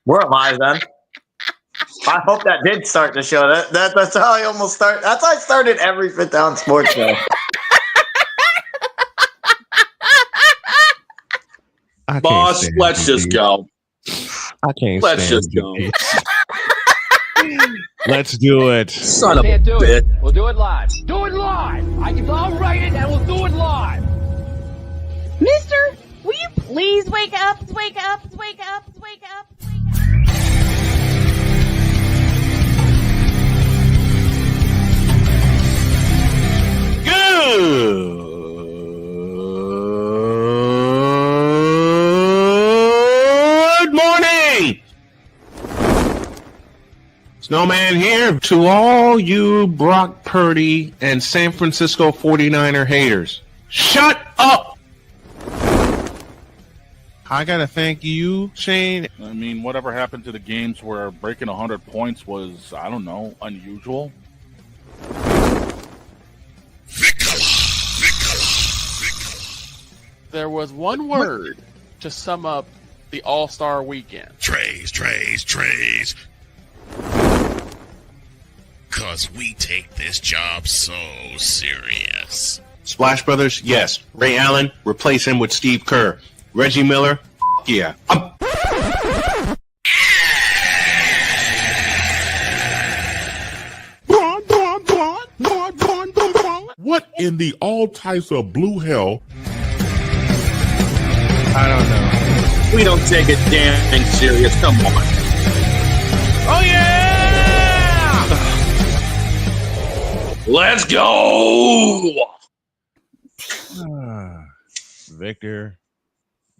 Where am I then? I hope that did start the show. That's how I almost start. That's how I started every Fifth Down Sports show. Boss, let's just go. I can't Let's stand just go. Let's do it. Son of a Can't do bitch. it. We'll do it live. Do it live. I'll write it and we'll do it live. Mister, will you please wake up, wake up, wake up, wake up, wake up? Good morning. Snowman here to all you Brock Purdy and San Francisco 49er haters. Shut up! I gotta thank you, Shane. I mean, whatever happened to the games where breaking 100 points was, I don't know, unusual? There was one word to sum up the All-Star weekend. Trays. Cause we take this job so serious. Splash Brothers, yes. Ray Allen, replace him with Steve Kerr. Reggie Miller, yeah. What in the all types of blue hell? I don't know. We don't take it damn serious. Come on. Oh, yeah! Let's go. Victor,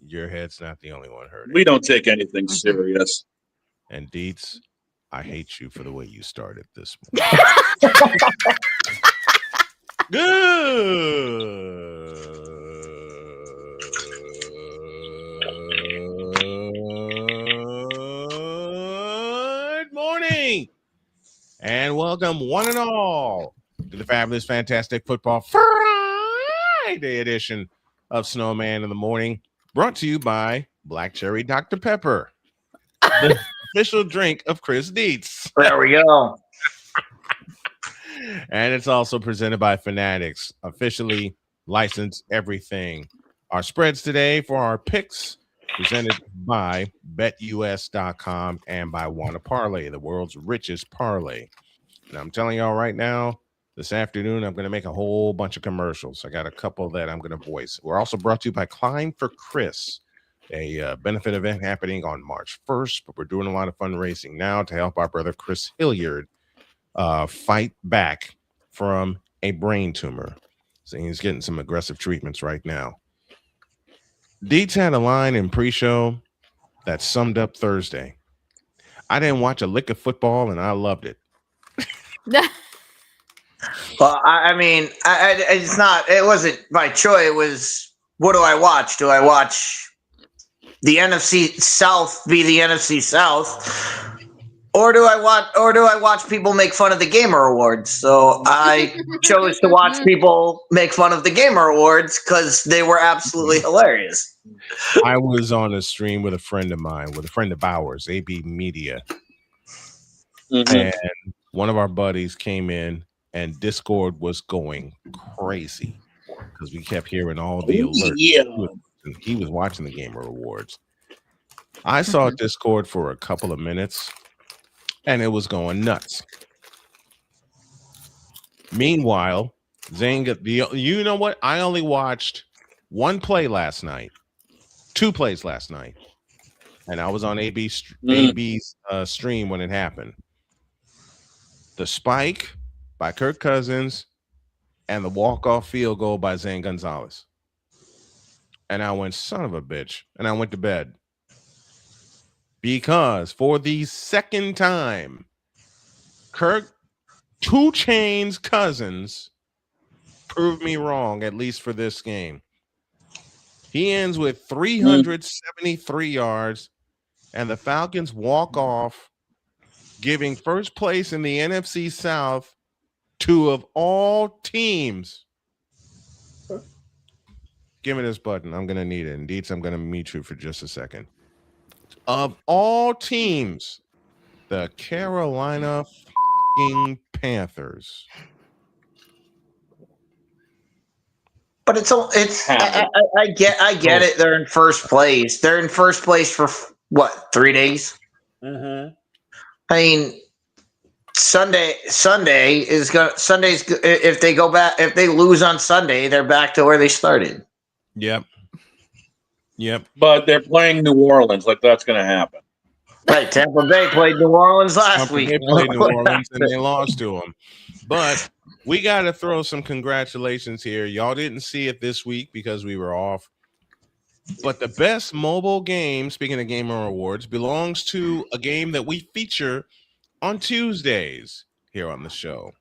your head's not the only one hurting. We don't take anything serious. And Dietz, I hate you for the way you started this morning. Good morning, and welcome one and all to the fabulous, fantastic football Friday edition of Snowman in the Morning, brought to you by Black Cherry Dr. Pepper, the official drink of Chris Dietz. There we go. And it's also presented by Fanatics, officially licensed everything. Our spreads today for our picks presented by BetUS.com and by Wanna Parlay, the world's richest parlay. And I'm telling y'all right now, this afternoon, I'm going to make a whole bunch of commercials. I got a couple that I'm going to voice. We're also brought to you by Climb for Chris, a benefit event happening on March 1st, but we're doing a lot of fundraising now to help our brother Chris Hilliard fight back from a brain tumor. So he's getting some aggressive treatments right now. Dietz had a line in pre-show that summed up Thursday. I didn't watch a lick of football, and I loved it. Well, I mean, it's not. It wasn't by choice. It was, what do I watch? Do I watch the NFC South be the NFC South, or do I watch people make fun of the Gamer Awards? So I chose to watch people make fun of the Gamer Awards because they were absolutely hilarious. I was on a stream with a friend of mine, with a friend of ours, AB Media, and one of our buddies came in, and Discord was going crazy because we kept hearing all the alerts. Yeah. He was watching the Gamer Awards. I saw Discord for a couple of minutes, and it was going nuts. Meanwhile, Zanga, you know what? I only watched one play last night, two plays last night, and I was on AB's stream when it happened. The spike by Kirk Cousins and the walk-off field goal by Zane Gonzalez. And I went, son of a bitch, and I went to bed. Because for the second time, Kirk 2 Chainz Cousins proved me wrong, at least for this game. He ends with 373 yards, and the Falcons walk off, giving first place in the NFC South to, of all teams. Give me this button. I'm going to need it. And Dietz, I'm going to meet you for just a second. of all teams, the Carolina Panthers. But I get it. They're in first place. They're in first place for what, 3 days? Mm-hmm. I mean, Sunday's if they go back, if they lose on Sunday, they're back to where they started. Yep. But they're playing New Orleans, like that's going to happen. Right, Tampa Bay played New Orleans last week. They played New Orleans and they lost to them. But we got to throw some congratulations here. Y'all didn't see it this week because we were off. But the best mobile game, speaking of Gamer Awards, belongs to a game that we feature on Tuesdays here on the show.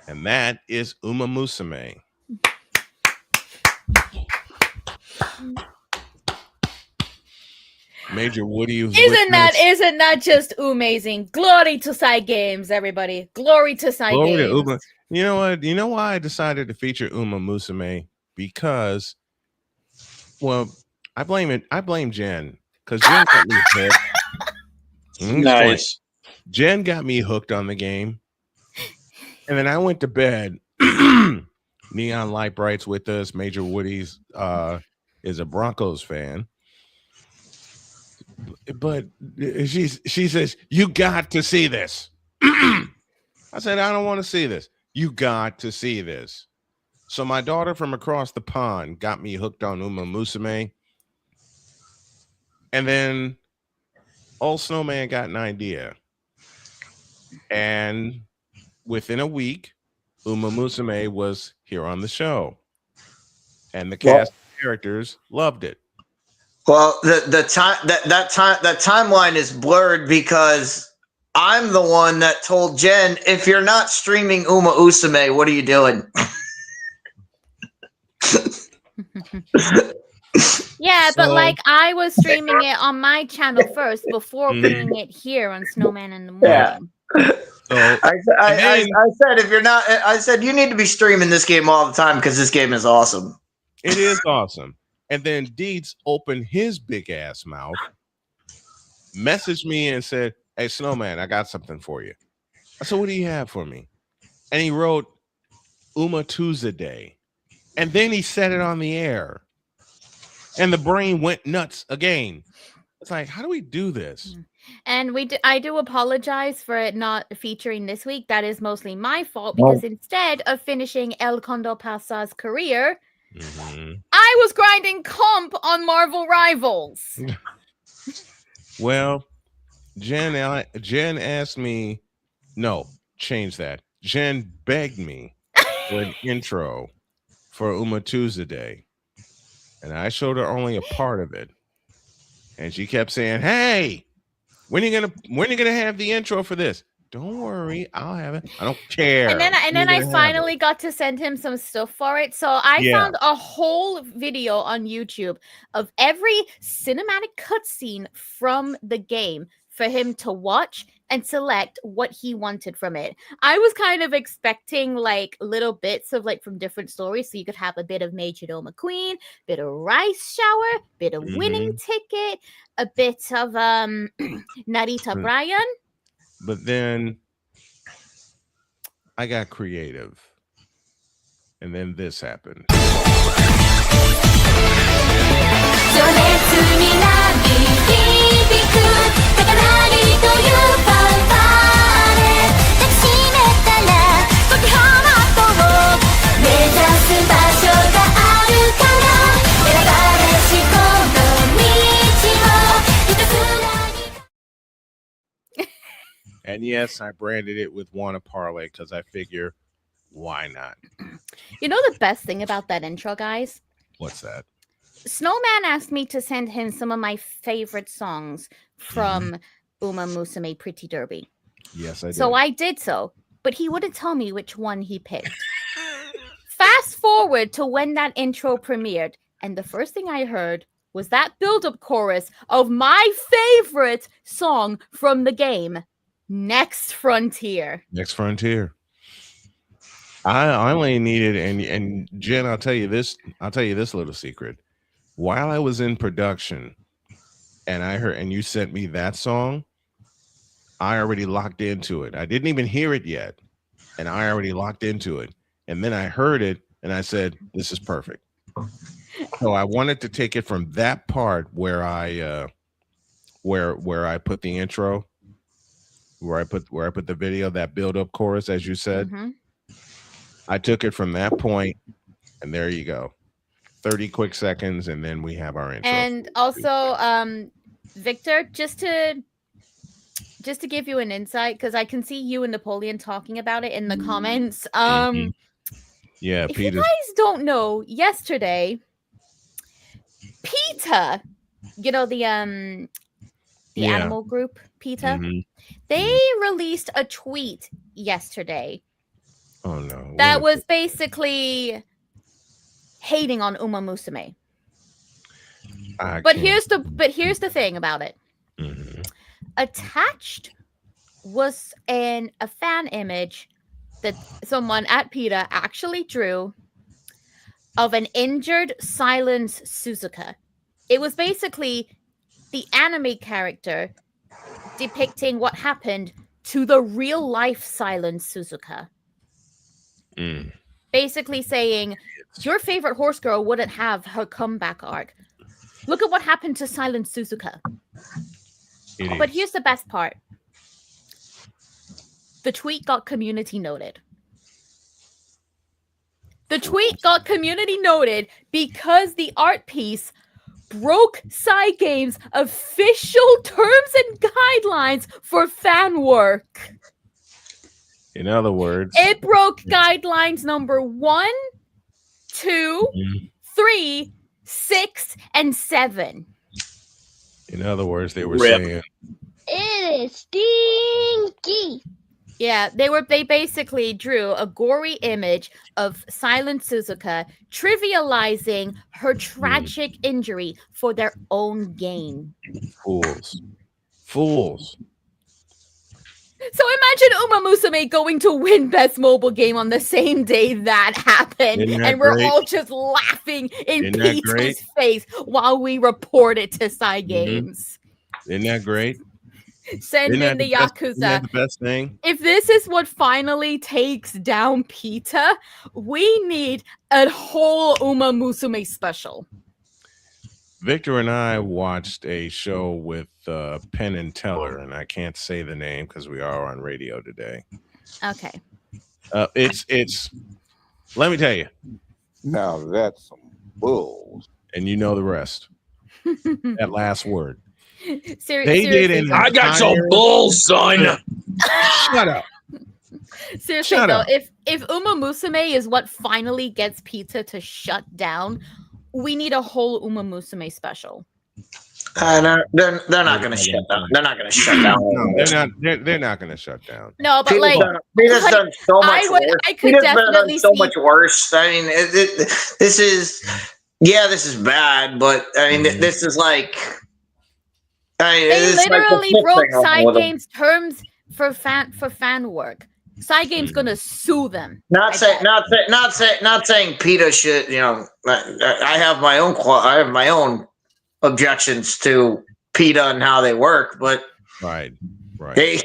And that is Uma Musume. Major Woody. Isn't that just amazing? Glory to side games, everybody. Glory to side games. To Uma. You know what? You know why I decided to feature Uma Musume? Because, well, I blame Jen. Because Jen got me hooked. Nice. Jen got me hooked on the game. And then I went to bed. Neon Light Bright's with us. Major Woody's is a Broncos fan. But she says, you got to see this. I said, I don't want to see this. You got to see this. So my daughter from across the pond got me hooked on Uma Musume. And then old Snowman got an idea. And within a week, Uma Musume was here on the show. And the cast of characters loved it. Well, that timeline is blurred because I'm the one that told Jen, if you're not streaming Uma Musume, what are you doing? Yeah, but like I was streaming it on my channel first before bringing it here on Snowman in the Morning. Yeah. So, I said if you're not, I said you need to be streaming this game all the time because this game is awesome. It is awesome. And then Deeds opened his big ass mouth, messaged me and said, hey, Snowman, I got something for you. I said, what do you have for me? And he wrote Uma Tuesday. And then he said it on the air. And the brain went nuts again. It's like, how do we do this? And I do apologize for it not featuring this week. That is mostly my fault because instead of finishing El Condo Pasa's career, I was grinding comp on Marvel Rivals. Well, Jen asked me, no, change that. Jen begged me for an intro for Uma Tuesday. And I showed her only a part of it. And she kept saying, hey, when are you gonna have the intro for this? Don't worry, I'll have it. I don't care. And then I finally got to send him some stuff for it. So I found a whole video on YouTube of every cinematic cutscene from the game for him to watch and select what he wanted from it. I was kind of expecting like little bits of like from different stories. So you could have a bit of Major Doe McQueen, bit of Rice Shower, bit of Winning Ticket, a bit of Narita Bryan. But then I got creative. And then this happened. And yes, I branded it with Wanna Parlay because I figure, why not? You know the best thing about that intro, guys? What's that? Snowman asked me to send him some of my favorite songs from Uma Musume Pretty Derby. Yes, I did. So I did so, but he wouldn't tell me which one he picked. Fast forward to when that intro premiered, and the first thing I heard was that build-up chorus of my favorite song from the game, Next Frontier. Next Frontier. I only needed, and Jen, I'll tell you this little secret. While I was in production, and I heard, and you sent me that song, I already locked into it. I didn't even hear it yet, and I already locked into it. And then I heard it, and I said, "This is perfect." So I wanted to take it from that part where I where I put the intro, where I put the video, that build-up chorus, as you said. Mm-hmm. I took it from that point, and there you go. 30 quick seconds, and then we have our intro. And also, Victor, just to give you an insight, because I can see you and Napoleon talking about it in the comments. Yeah, if Peter. you guys don't know, yesterday, PETA, you know, the animal group, PETA, they released a tweet yesterday. Oh no. That was basically hating on Uma Musume. But here's the thing about it. Attached was a fan image that someone at PETA actually drew of an injured Silence Suzuka. It was basically the anime character depicting what happened to the real life Silence Suzuka. Basically saying, your favorite horse girl wouldn't have her comeback arc. Look at what happened to Silence Suzuka. But here's the best part. The tweet got community noted. The tweet got community noted because the art piece broke Cygame's official terms and guidelines for fan work. In other words, it broke guidelines number 1, 2, 3, 6, and 7. In other words, they were saying it is stinky. Yeah, they basically drew a gory image of Silent Suzuka trivializing her tragic injury for their own gain. Fools. So imagine Uma Musume going to win Best Mobile Game on the same day that happened, and we're all just laughing in PETA's face while we report it to Cygames. Isn't that great? Send in the Yakuza. Isn't that the best thing? If this is what finally takes down PETA, we need a whole Uma Musume special. Victor and I watched a show with Penn and Teller, and I can't say the name because we are on radio today. Okay. It's. Let me tell you. Now that's some bull. And you know the rest. That last word. Seriously, I got some bull, son. Shut up. Seriously, though, if Uma Musume is what finally gets PETA to shut down, we need a whole Uma Musume special. They're not going to shut down. They're not going to shut down. No, they're not going to shut down. No, but PETA's done so much worse. I could definitely so much worse. I mean, this is bad, but I mean, this is like. They literally broke Cygame's terms for fan work. Cygame's gonna sue them. Not saying PETA should. You know, I have my own objections to PETA and how they work, but right. They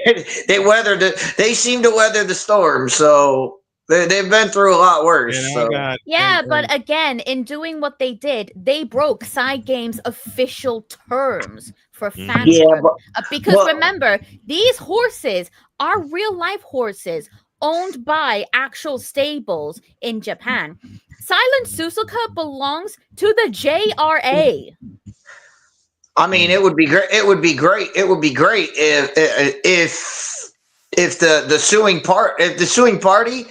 seem to weather the storm, so they've been through a lot worse. But again, in doing what they did, they broke Cygame's official terms for fan work. Because remember, these horses are real life horses owned by actual stables in Japan. Silent Suzuka belongs to the JRA. I mean, it would be great. It would be great if the suing party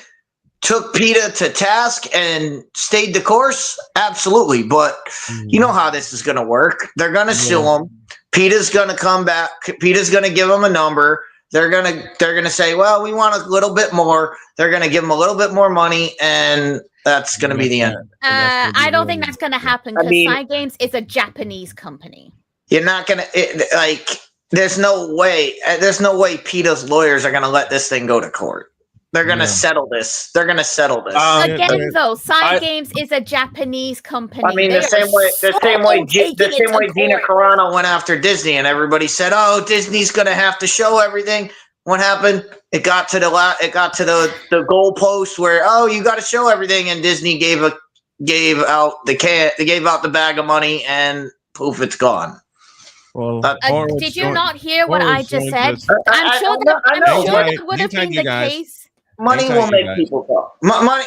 took PETA to task and stayed the course. Absolutely, but you know how this is going to work. They're going to sue them. PETA's going to come back. PETA's going to give them a number. They're gonna say, well, we want a little bit more. They're going to give them a little bit more money, and that's going to be the end. I don't think that's going to happen because Cygames is a Japanese company. You're not going to there's no way PETA's lawyers are going to let this thing go to court. They're gonna settle this. They're gonna settle this. Again, though, Side Games is a Japanese company. I mean, the same way Gina Carano went after Disney, and everybody said, "Oh, Disney's gonna have to show everything." What happened? It got to the goalpost where you got to show everything, and Disney gave out the bag of money, and poof, it's gone. Well, did you not hear what I just said? I'm sure that would have been the case. Money will make people talk.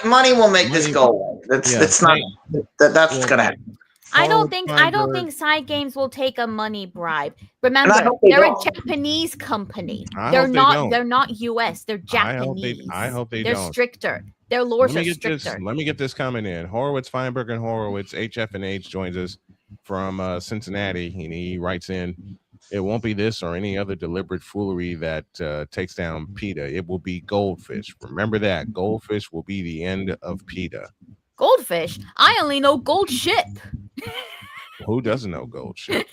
Money will make this go away. That's what's gonna happen. I don't think Side Games will take a money bribe. Remember, they're a Japanese company. They're not US. They're Japanese. I hope they They're don't. stricter. Their laws are stricter. Let me get this comment in. Horowitz, Feinberg, and Horowitz, HF&H joins us from Cincinnati, and he writes in, "It won't be this or any other deliberate foolery that takes down PETA. It will be goldfish. Remember that. Goldfish will be the end of PETA." Goldfish? I only know gold ship. Who doesn't know gold ship?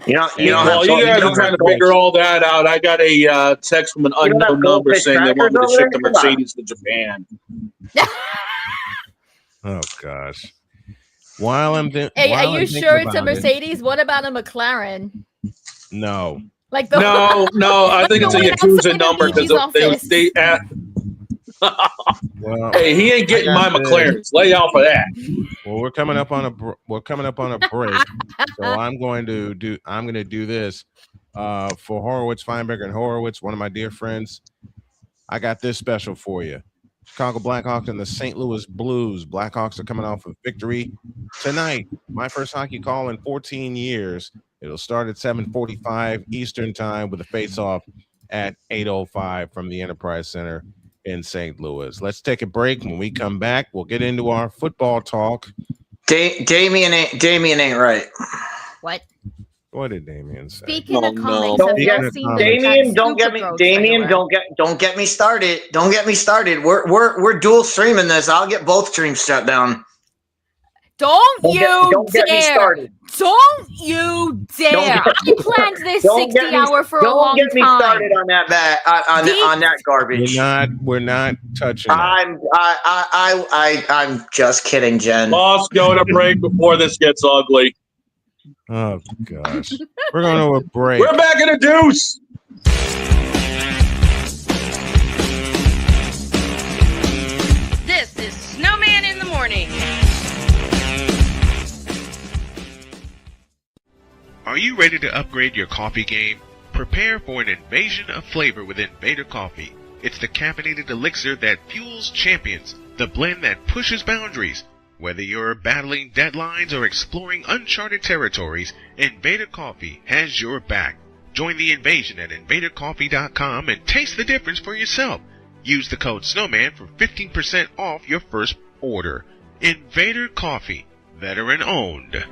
You guys are trying to figure all that out. I got a text from an unknown number saying they want me to ship the Mercedes to Japan. Oh gosh. Are you sure it's a Mercedes? What about a McLaren? No. Like the no. I think it's a Yakuza number because they well, hey, he ain't getting my McLarens. Lay off of that. Well, we're coming up on a break, so I'm going to do this for Horowitz, Feinberg, and Horowitz, one of my dear friends. I got this special for you. Chicago Blackhawks and the St. Louis Blues. Blackhawks are coming off a victory tonight. My first hockey call in 14 years. It'll start at 7:45 Eastern time with a face-off at 8:05 from the Enterprise Center in St. Louis. Let's take a break. When we come back, we'll get into our football talk. Damien ain't right. What? What did Damien say? Speaking of comments, Damien, don't get me started. Don't get me started. We're dual streaming this. I'll get both streams shut down. Don't you dare! Don't you dare! I planned this 60-hour for a long time. Don't get me started on that on that garbage. We're not touching. I'm just kidding, Jen. Let's go to break before this gets ugly. Oh gosh, we're going to a break. We're back in a deuce. This is Snowman in the morning. Are you ready to upgrade your coffee game? Prepare for an invasion of flavor with Invader Coffee. It's the caffeinated elixir that fuels champions, the blend that pushes boundaries. Whether you're battling deadlines or exploring uncharted territories, Invader Coffee has your back. Join the invasion at invadercoffee.com and taste the difference for yourself. Use the code SNOWMAN for 15% off your first order. Invader Coffee, veteran owned.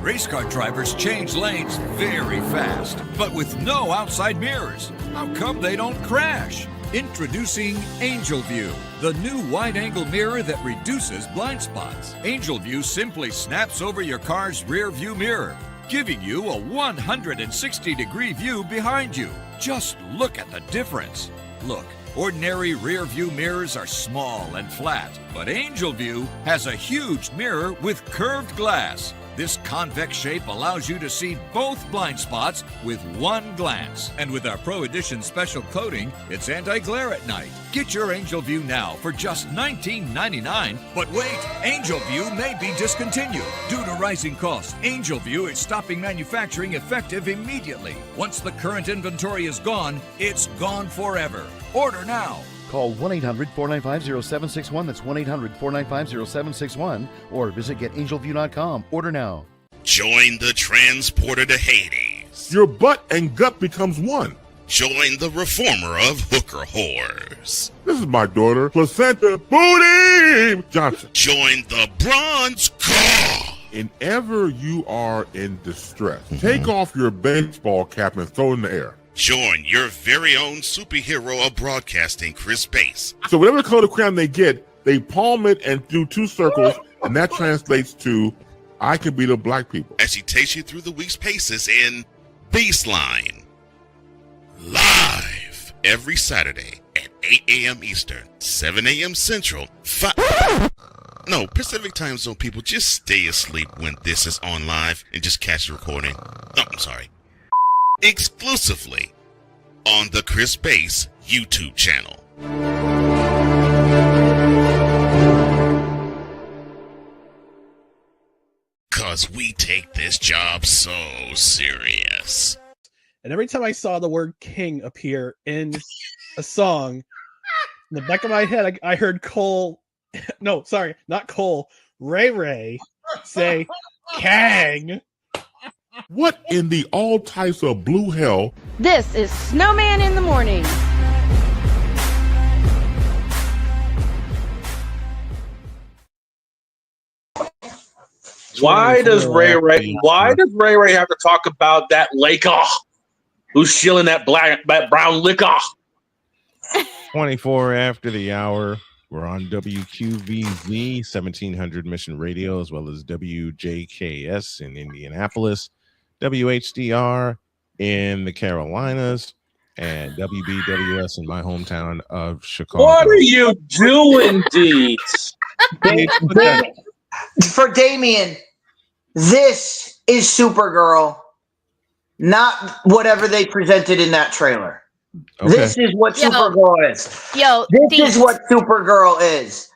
Race car drivers change lanes very fast, but with no outside mirrors. How come they don't crash? Introducing Angel View, the new wide-angle mirror that reduces blind spots. Angel View simply snaps over your car's rear view mirror, giving you a 160-degree view behind you. Just look at the difference. Look, ordinary rear view mirrors are small and flat, but Angel View has a huge mirror with curved glass. This convex shape allows you to see both blind spots with one glance. And with our Pro Edition special coating, it's anti-glare at night. Get your Angel View now for just $19.99. But wait, Angel View may be discontinued. Due to rising costs, Angel View is stopping manufacturing effective immediately. Once the current inventory is gone, it's gone forever. Order now. Call 1-800-495-0761. That's 1-800-495-0761. Or visit getangelview.com. Order now. Join the transporter to Hades. Your butt and gut becomes one. Join the reformer of hooker whores. This is my daughter, Placenta Booty Johnson. Join the bronze car. Whenever you are in distress, take off your baseball cap and throw it in the air. Join your very own superhero of broadcasting, Chris Bass. So whatever the color crayon they get, they palm it and do two circles, and that translates to I can beat up black people. As she takes you through the week's paces in Baseline. Live every Saturday at 8 a.m. Eastern, 7 a.m. Central, Pacific Time Zone people, just stay asleep when this is on live and just catch the recording. Oh, I'm sorry. Exclusively on the Chris Bass YouTube channel. Cause we take this job so serious. And every time I saw the word king appear in a song, in the back of my head, I heard Ray Ray say, Kang. What in the all types of blue hell? This is Snowman in the Morning. Why does Ray Ray have to talk about that Laker who's shilling that brown liquor? 24 after the hour. We're on WQVZ 1700 Mission Radio, as well as WJKS in Indianapolis, WHDR in the Carolinas, and WBWS in my hometown of Chicago. What are you doing, Deeds? For Damien, this is Supergirl, not whatever they presented in that trailer. Okay. This is what Supergirl is. This is what Supergirl is.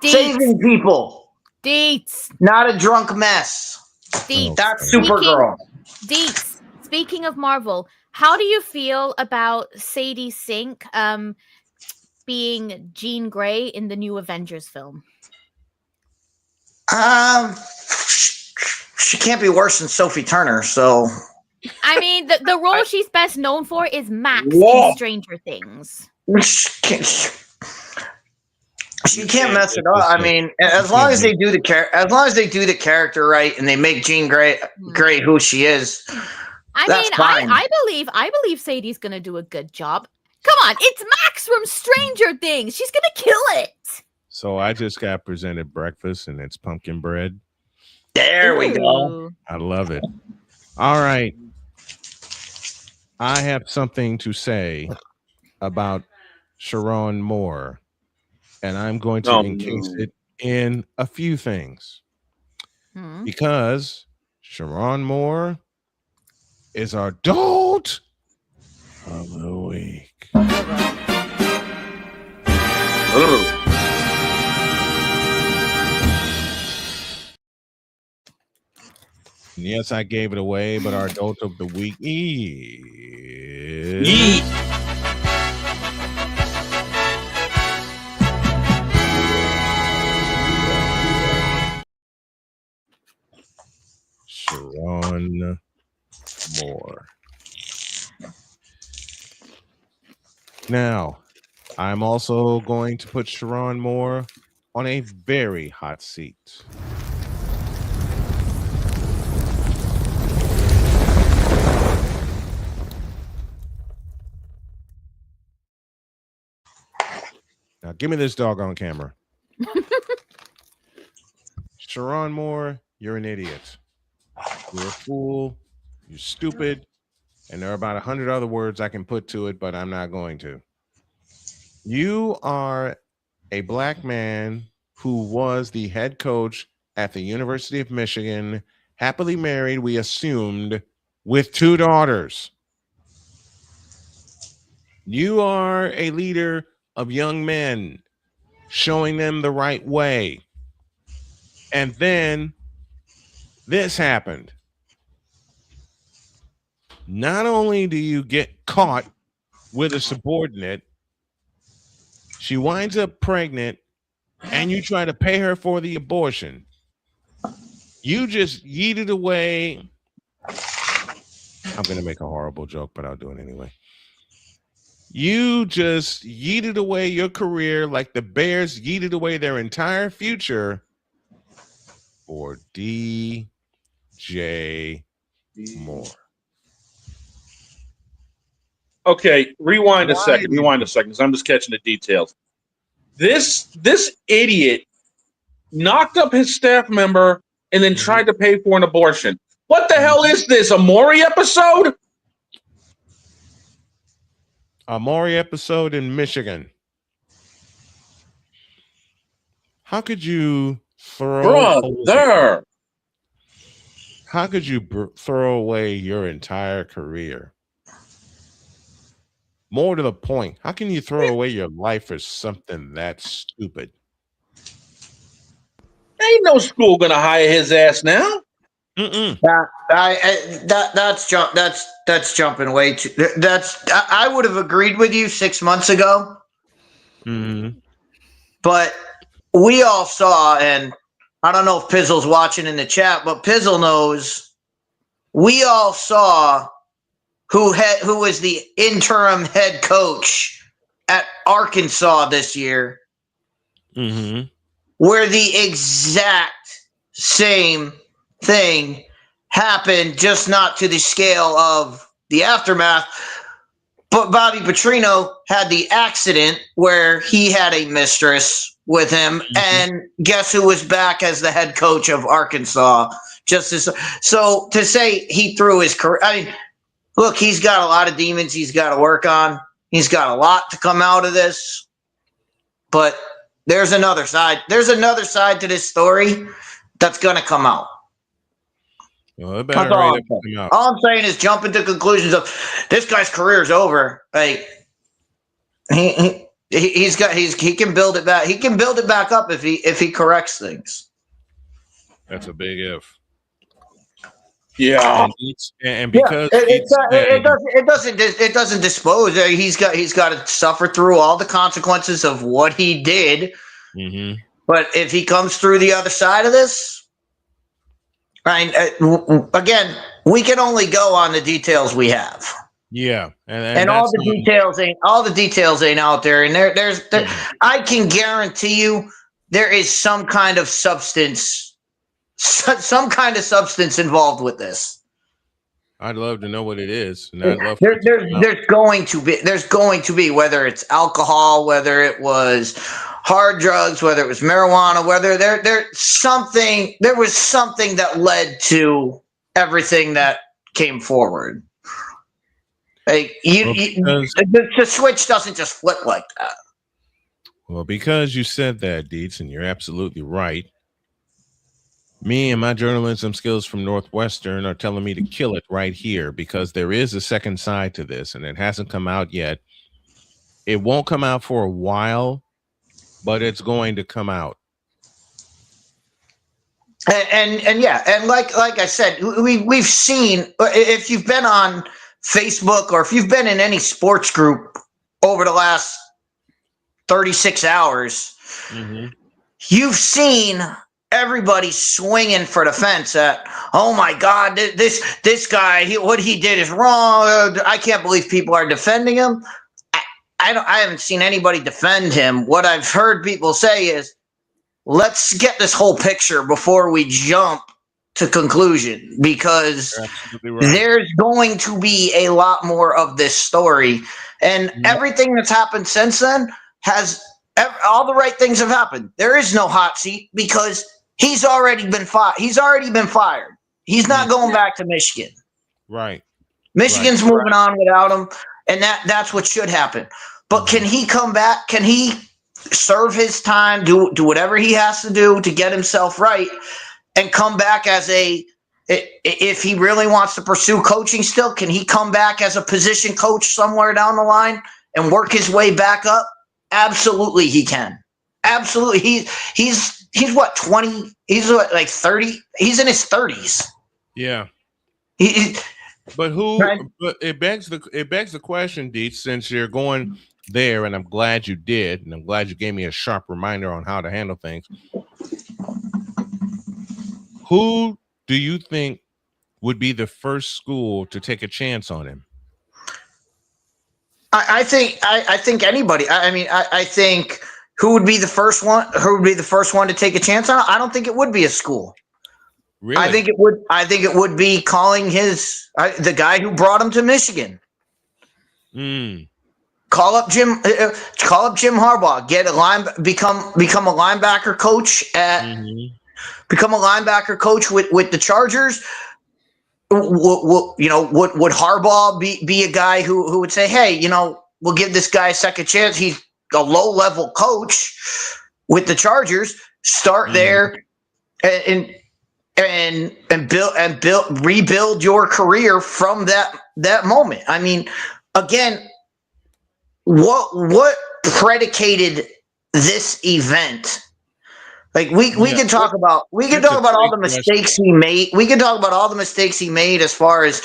Saving people. Deets. Not a drunk mess. Deets. That's Supergirl. Deets. Speaking of Marvel, how do you feel about Sadie Sink being Jean Grey in the new Avengers film? She can't be worse than Sophie Turner, so. I mean, the role she's best known for is Max in Stranger Things. She can't mess it up. I mean, as long as they do the character right and they make Jean Grey who she is. I believe Sadie's gonna do a good job. Come on, it's Max from Stranger Things. She's gonna kill it. So I just got presented breakfast, and it's pumpkin bread. There we go. I love it. All right. I have something to say about Sharon Moore, and I'm going to encase it in a few things. Because Sharon Moore is our dolt of the week. Yes, I gave it away, but our adult of the week is Sharon Moore. Now, I'm also going to put Sharon Moore on a very hot seat. Now, give me this doggone camera. Sharon Moore, you're an idiot. You're a fool. You're stupid. And there are about 100 other words I can put to it, but I'm not going to. You are a black man who was the head coach at the University of Michigan, happily married, we assumed, with 2 daughters. You are a leader of young men, showing them the right way. And then this happened. Not only do you get caught with a subordinate, she winds up pregnant, and you try to pay her for the abortion. You just yeeted away. I'm going to make a horrible joke, but I'll do it anyway. You just yeeted away your career like the Bears yeeted away their entire future for DJ Moore. Okay, rewind a second. Because I'm just catching the details. This idiot knocked up his staff member and then tried to pay for an abortion. What the hell is this? A Maury episode? A Maury episode in Michigan. How could you throw away your entire career? More to the point, how can you throw away your life for something that stupid? Ain't no school gonna hire his ass now. That's jumping way too. I would have agreed with you 6 months ago. But we all saw, and I don't know if Pizzle's watching in the chat, but Pizzle knows. We all saw who was the interim head coach at Arkansas this year, where the exact same thing happened, just not to the scale of the aftermath. But Bobby Petrino had the accident where he had a mistress with him, and guess who was back as the head coach of Arkansas? So to say he threw his career, I mean, look, he's got a lot of demons he's got to work on. He's got a lot to come out of this, but there's another side. There's another side to this story that's going to come out. Well, all I'm saying is jumping to conclusions of this guy's career is over. Like he can build it back. He can build it back up if he corrects things. That's a big if. Yeah, and because it doesn't dispose. He's got to suffer through all the consequences of what he did. But if he comes through the other side of this. Right. Again, we can only go on the details we have. Yeah, and all the details ain't out there. And there's I can guarantee you there is some kind of substance involved with this. I'd love to know what it is. And I'd love there's going to be whether it's alcohol, whether it was hard drugs, whether it was marijuana, whether there was something that led to everything that came forward. Like the switch doesn't just flip like that. Well, because you said that, Dietz, and you're absolutely right. Me and my journalism skills from Northwestern are telling me to kill it right here, because there is a second side to this, and it hasn't come out yet. It won't come out for a while, but it's going to come out. And yeah, and like I said, we've seen, if you've been on Facebook or if you've been in any sports group over the last 36 hours, you've seen everybody swinging for the fence at, oh my God, this guy, what he did is wrong. I can't believe people are defending him. I haven't seen anybody defend him. What I've heard people say is, let's get this whole picture before we jump to conclusion, because there's going to be a lot more of this story, and everything that's happened since then has all the right things have happened. There is no hot seat because he's already been fired. He's not going back to Michigan. Right. Michigan's moving on without him, and that's what should happen. But can he come back? Can he serve his time, do whatever he has to do to get himself right, and come back as if he really wants to pursue coaching still, can he come back as a position coach somewhere down the line and work his way back up? Absolutely he can. Absolutely. He's what, 20? He's what, like 30? He's in his 30s. Yeah. But it begs the question, Dietz, since you're going there, and I'm glad you did, and I'm glad you gave me a sharp reminder on how to handle things. Who do you think would be the first school to take a chance on him? I think anybody. I think who would be the first one? Who would be the first one to take a chance on it? I don't think it would be a school. Really? I think it would be calling the guy who brought him to Michigan. Call up Jim Harbaugh. Become a linebacker coach at become a linebacker coach with the Chargers? Would Harbaugh be a guy who would say, hey, we'll give this guy a second chance. He's a low-level coach with the Chargers. Start there and rebuild your career from that moment. I mean, again, what predicated this event? Like we can talk about all the mistakes he made. We can talk about all the mistakes he made as far as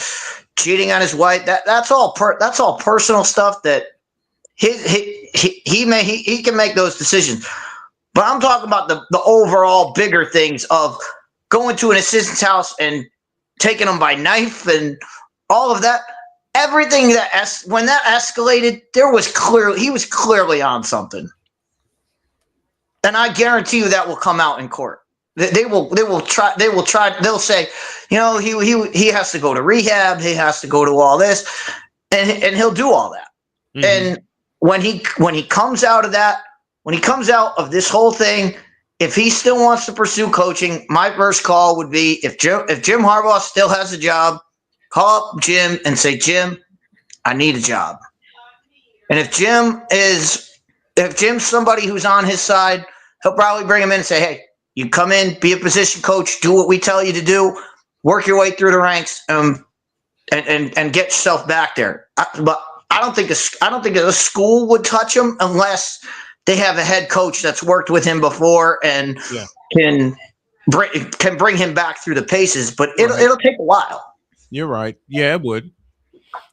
cheating on his wife. That's all personal stuff that he can make those decisions. But I'm talking about the overall bigger things of going to an assistant's house and taking him by knife and all of that. Everything when that escalated, he was clearly on something. And I guarantee you that will come out in court. They will try. They'll say, he has to go to rehab. He has to go to all this, and he'll do all that. Mm-hmm. And when he comes out of that, when he comes out of this whole thing, if he still wants to pursue coaching, my first call would be if Jim Harbaugh still has a job, call up Jim and say, Jim, I need a job. And if Jim's somebody who's on his side, he'll probably bring him in and say, hey, you come in, be a position coach, do what we tell you to do, work your way through the ranks, and get yourself back there. But I don't think a school would touch him unless they have a head coach that's worked with him before and can bring him back through the paces. But it'll take a while. You're right. Yeah, it would.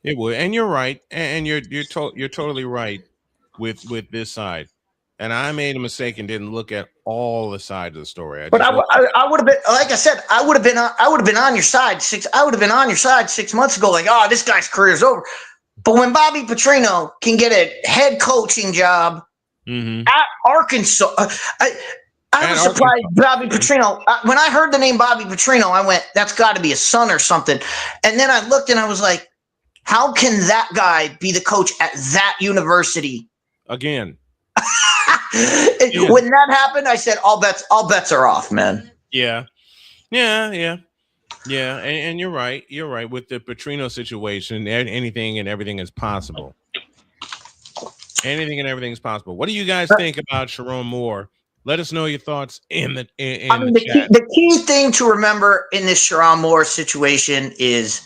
It would, and you're right, and you're totally right with this side. And I made a mistake and didn't look at all the sides of the story. But I would have been, like I said, I would have been on your side 6 months ago. Like, oh, this guy's career's over. But when Bobby Petrino can get a head coaching job at Arkansas, I was surprised. Bobby Petrino. When I heard the name Bobby Petrino, I went, "That's got to be a son or something." And then I looked and I was like, "How can that guy be the coach at that university?" Again. When that happened, I said, all bets are off, man. Yeah. And you're right. You're right. With the Petrino situation, anything and everything is possible. Anything and everything is possible. What do you guys think about Sharon Moore? Let us know your thoughts in the chat. The key thing to remember in this Sharon Moore situation is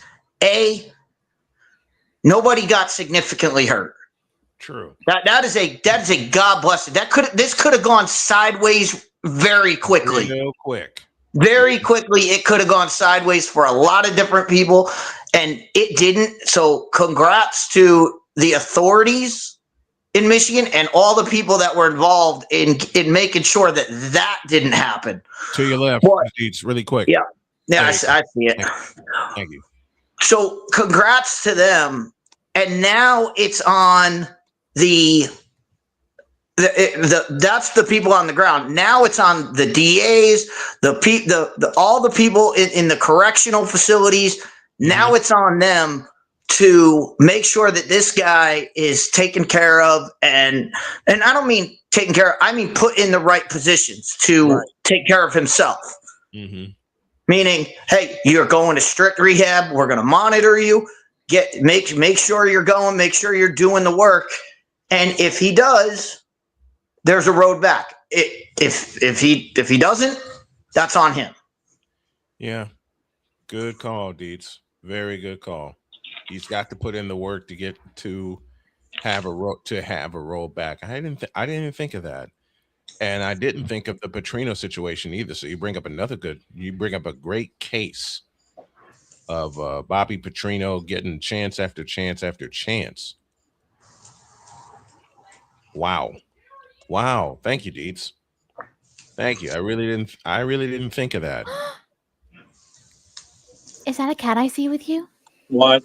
nobody got significantly hurt. True. That is a God bless it. This could have gone sideways very quickly. Very quickly, it could have gone sideways for a lot of different people, and it didn't. So, congrats to the authorities in Michigan and all the people that were involved in making sure that didn't happen. To your left, it's really quick. Yeah, I see it. Thank you. So, congrats to them, and now it's on that's the people on the ground. Now it's on the DAs, all the people in the correctional facilities. Now it's on them to make sure that this guy is taken care of, and I don't mean taken care of. I mean put in the right positions to take care of himself. Mm-hmm. Meaning, hey, you're going to strict rehab. We're going to monitor you. Make sure you're going. Make sure you're doing the work. And if he does, there's a road back. If he doesn't, that's on him. Yeah, good call, Dietz. Very good call. He's got to put in the work to get to have a roll back. I didn't even think of that, and I didn't think of the Petrino situation either. So you bring up a great case of Bobby Petrino getting chance after chance after chance. Wow. Thank you, Dietz. Thank you. I really didn't think of that. Is that a cat I see with you? What?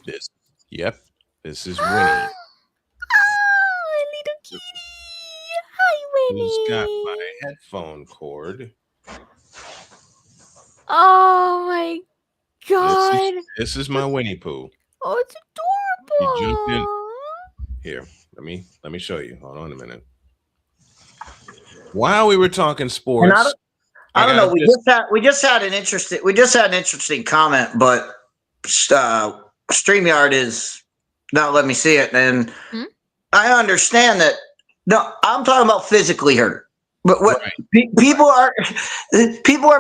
Yep. This is Winnie. Oh, little kitty. Hi, Winnie. Who's got my headphone cord. Oh my God. This is my Winnie Pooh. Oh, it's adorable. You jumped in. Here, let me show you. Hold on a minute. While we were talking sports, I don't know. We just had an interesting comment, but StreamYard is not letting me see it, and I understand that. No, I'm talking about physically hurt. But what people are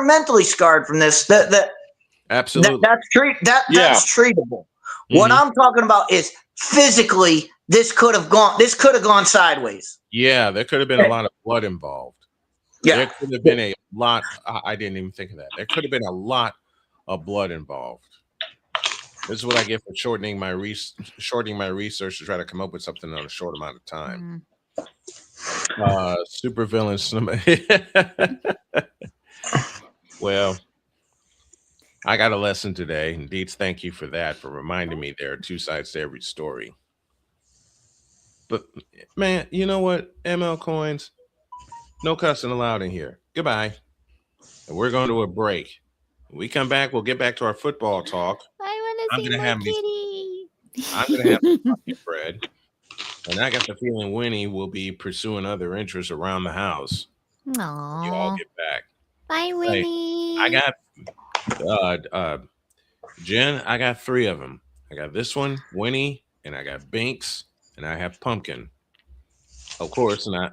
mentally scarred from this. That absolutely that's treatable. What I'm talking about is physically. This could have gone sideways. Yeah, there could have been a lot of blood involved. Yeah, there could have been a lot. I didn't even think of that. There could have been a lot of blood involved. This is what I get for shortening my research to try to come up with something in a short amount of time. Super villains. Well, I got a lesson today. Indeed, thank you for that, for reminding me there are two sides to every story. But man, you know what? ML Coins, no cussing allowed in here. Goodbye. And we're going to a break. When we come back, we'll get back to our football talk. I'm gonna have Fred. And I got the feeling Winnie will be pursuing other interests around the house. Aww. You all get back. Bye, Winnie. I got Jen, I got 3 of them. I got this one, Winnie, and I got Binks, and I have Pumpkin. Of course, and I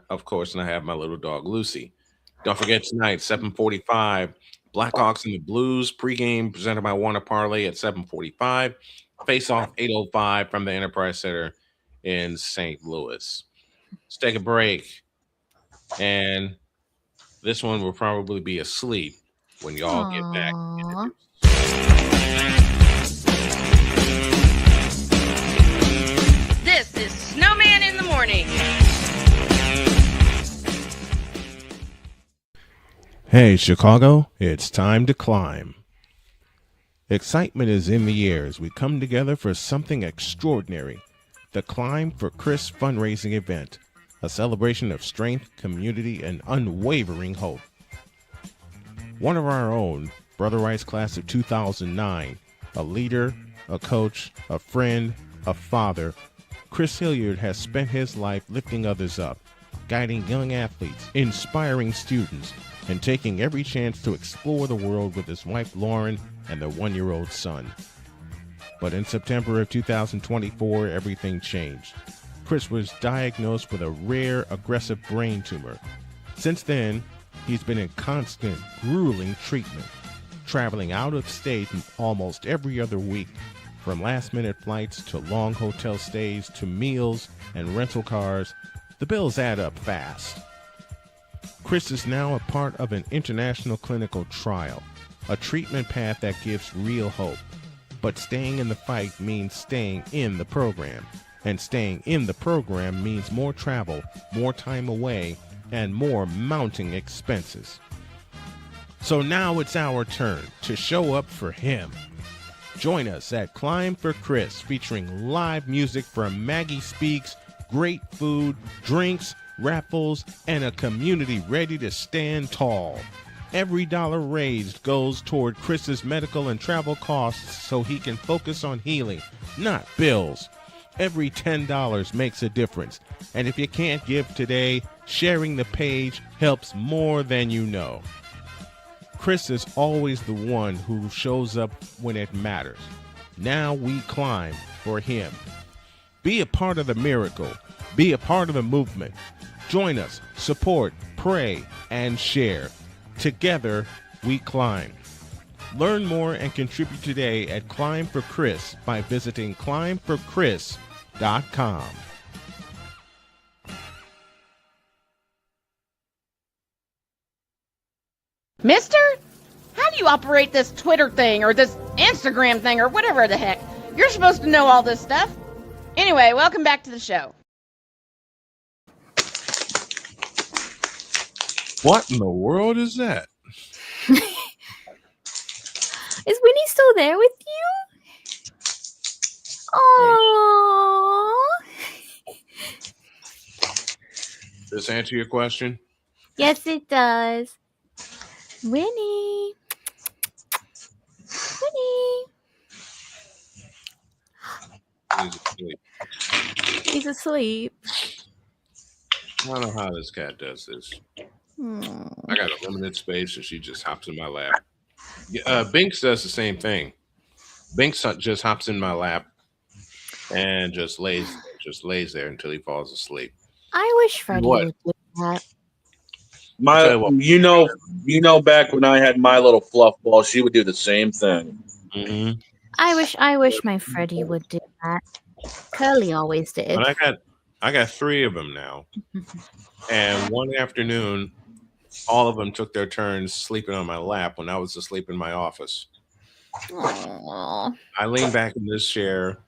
have my little dog Lucy. Don't forget tonight, 7:45, Blackhawks and the Blues pregame presented by Warner Parlay at 7:45. Face off 8:05 from the Enterprise Center in St. Louis. Let's take a break. And this one will probably be asleep when y'all get back. This is Snowman in the Morning. Hey, Chicago, it's time to climb. Excitement is in the air as we come together for something extraordinary. The Climb for Chris fundraising event, a celebration of strength, community, and unwavering hope. One of our own, Brother Rice class of 2009, a leader, a coach, a friend, a father, Chris Hilliard has spent his life lifting others up, guiding young athletes, inspiring students, and taking every chance to explore the world with his wife Lauren and their 1-year-old son. But in September of 2024, everything changed. Chris was diagnosed with a rare, aggressive brain tumor. Since then, he's been in constant, grueling treatment, traveling out of state almost every other week, from last-minute flights to long hotel stays to meals and rental cars. The bills add up fast. Chris is now a part of an international clinical trial, a treatment path that gives real hope. But staying in the fight means staying in the program. And staying in the program means more travel, more time away, and more mounting expenses. So now it's our turn to show up for him. Join us at Climb for Chris, featuring live music from Maggie Speaks, great food, drinks, raffles, and a community ready to stand tall. Every dollar raised goes toward Chris's medical and travel costs so he can focus on healing, not bills. Every $10 makes a difference. And if you can't give today, sharing the page helps more than you know. Chris is always the one who shows up when it matters. Now we climb for him. Be a part of the miracle. Be a part of the movement. Join us, support, pray, and share. Together, we climb. Learn more and contribute today at Climb for Chris by visiting climbforchris.com. Mister, how do you operate this Twitter thing or this Instagram thing or whatever the heck? You're supposed to know all this stuff. Anyway, welcome back to the show. What in the world is that? Is Winnie still there with you? Aww. Does this answer your question? Yes, it does. Winnie. He's asleep. I don't know how this cat does this. I got a limited space, and she just hops in my lap. Binks does the same thing. Binks just hops in my lap and just lays there until he falls asleep. I wish Freddie would do that. You know, back when I had my little fluff ball, she would do the same thing. Mm-hmm. I wish my Freddie would do that. Curly always did. But I got 3 of them now, and one afternoon, all of them took their turns sleeping on my lap when I was asleep in my office. Aww. I leaned back in this chair.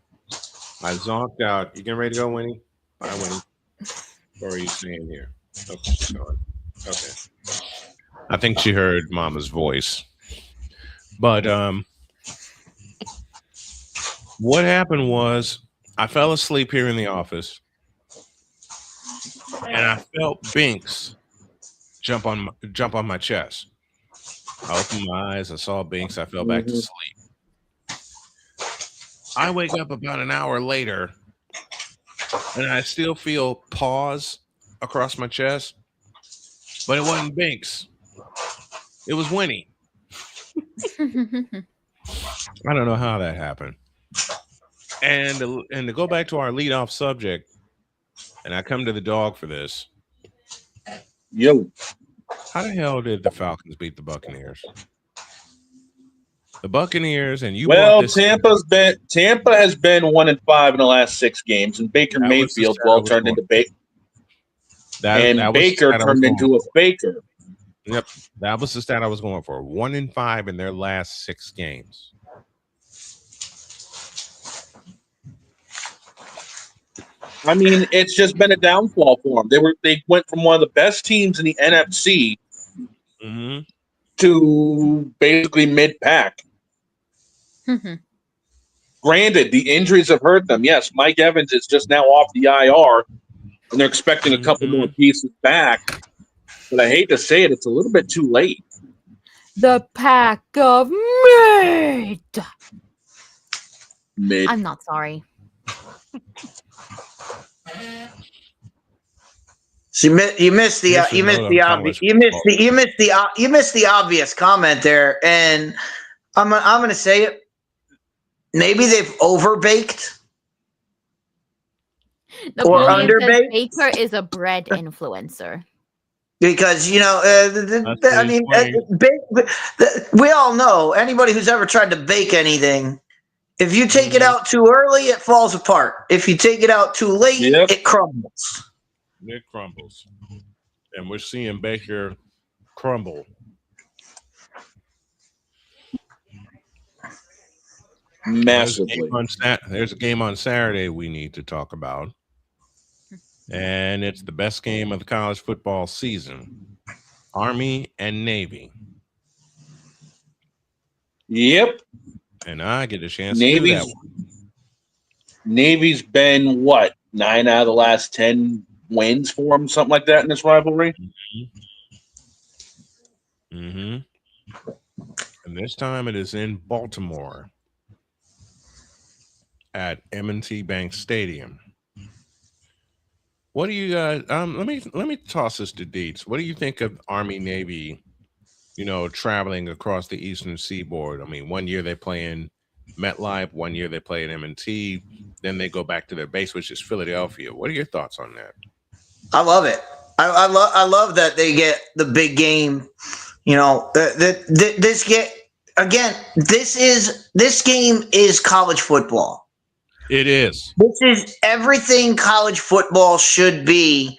I zonked out. You getting ready to go, Winnie? Bye, Winnie. Or are you staying here? Okay, she's going. Okay. I think she heard Mama's voice. But what happened was I fell asleep here in the office, and I felt Binks jump on my chest. I opened my eyes. I saw Binks. I fell back to sleep. I wake up about an hour later, and I still feel paws across my chest, but it wasn't Binks. It was Winnie. I don't know how that happened. And to go back to our leadoff subject, and I come to the dog for this. Yo. How the hell did the Falcons beat the Buccaneers? The Buccaneers, and you. Well, Tampa has been 1-5 in the last 6 games, and Baker Mayfield turned into Baker. Baker turned into a faker. Yep, that was the stat I was going for. 1-5 in their last 6 games. I mean, it's just been a downfall for them. They went from one of the best teams in the NFC to basically mid-pack. Granted, the injuries have hurt them. Yes, Mike Evans is just now off the IR, and they're expecting a couple more pieces back. But I hate to say it, it's a little bit too late. The pack of mid. I'm not sorry. So you missed the obvious comment there, and I'm gonna say it. Maybe they've overbaked or underbaked. Baker is a bread influencer. Because we all know, anybody who's ever tried to bake anything, if you take it out too early, it falls apart. If you take it out too late, it crumbles. It crumbles. And we're seeing Baker crumble. Massively. There's a game on Saturday we need to talk about. And it's the best game of the college football season. Army and Navy. Yep. And I get a chance to do that one. Navy's been, 9 out of the last 10 wins for them, something like that in this rivalry? And this time it is in Baltimore at M&T Bank Stadium. What do you guys? Let me toss this to Deets. What do you think of Army Navy? Traveling across the Eastern Seaboard. I mean, one year they play in MetLife, one year they play in M&T, then they go back to their base, which is Philadelphia. What are your thoughts on that? I love it. I love that they get the big game. This game is college football. It is. This is everything college football should be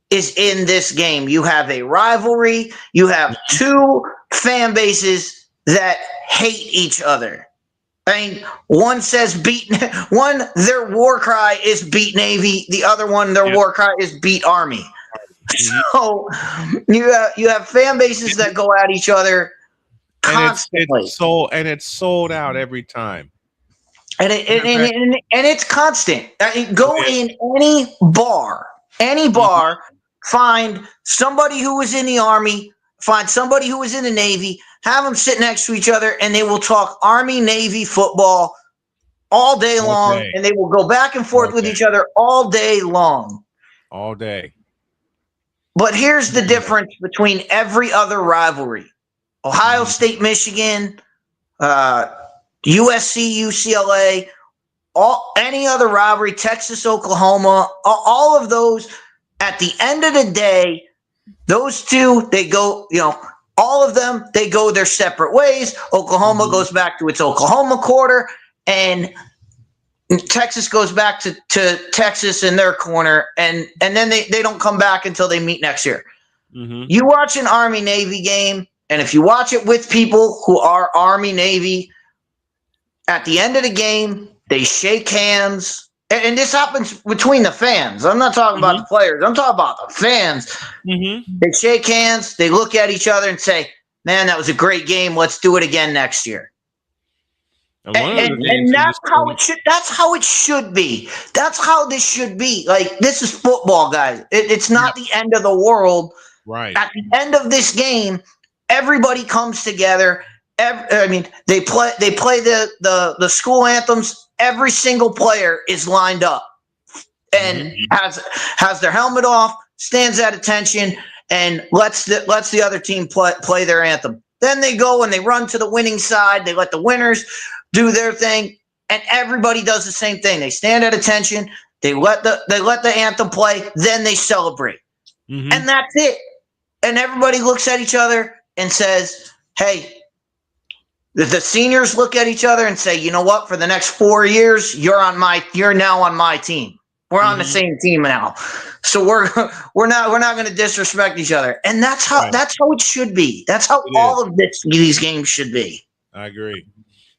is in this game. You have a rivalry. You have 2 fan bases that hate each other. I mean, one says their war cry is beat Navy. The other one, their war cry is beat Army. So you have fan bases that go at each other constantly. It's sold out every time. And it's constant. Go in any bar, find somebody who was in the Army, find somebody who was in the Navy, have them sit next to each other, and they will talk Army, Navy football all day long, and they will go back and forth with each other all day long. All day. But here's the difference between every other rivalry: Ohio State, Michigan, USC, UCLA, any other rivalry, Texas, Oklahoma, all of those. At the end of the day, those two, they go, all of them, they go their separate ways. Oklahoma goes back to its Oklahoma quarter, and Texas goes back to Texas in their corner, and then they don't come back until they meet next year. You watch an Army-Navy game, and if you watch it with people who are Army-Navy, at the end of the game, they shake hands. And this happens between the fans. I'm not talking about the players. I'm talking about the fans. They shake hands. They look at each other and say, man, that was a great game. Let's do it again next year. And that's how it should. That's how it should be. That's how this should be. Like, this is football, guys. It's not the end of the world. Right. At the end of this game, everybody comes together. They play the school anthems. Every single player is lined up and has their helmet off, stands at attention, and lets the other team play their anthem. Then they go and they run to the winning side. They let the winners do their thing, and everybody does the same thing. They stand at attention. They let the anthem play. Then they celebrate, and that's it. And everybody looks at each other and says, "Hey." The seniors look at each other and say, "You know what? For the next 4 years, you're now on my team. We're on the same team now, so we're not going to disrespect each other." And that's how it should be. That's how all of these games should be. I agree.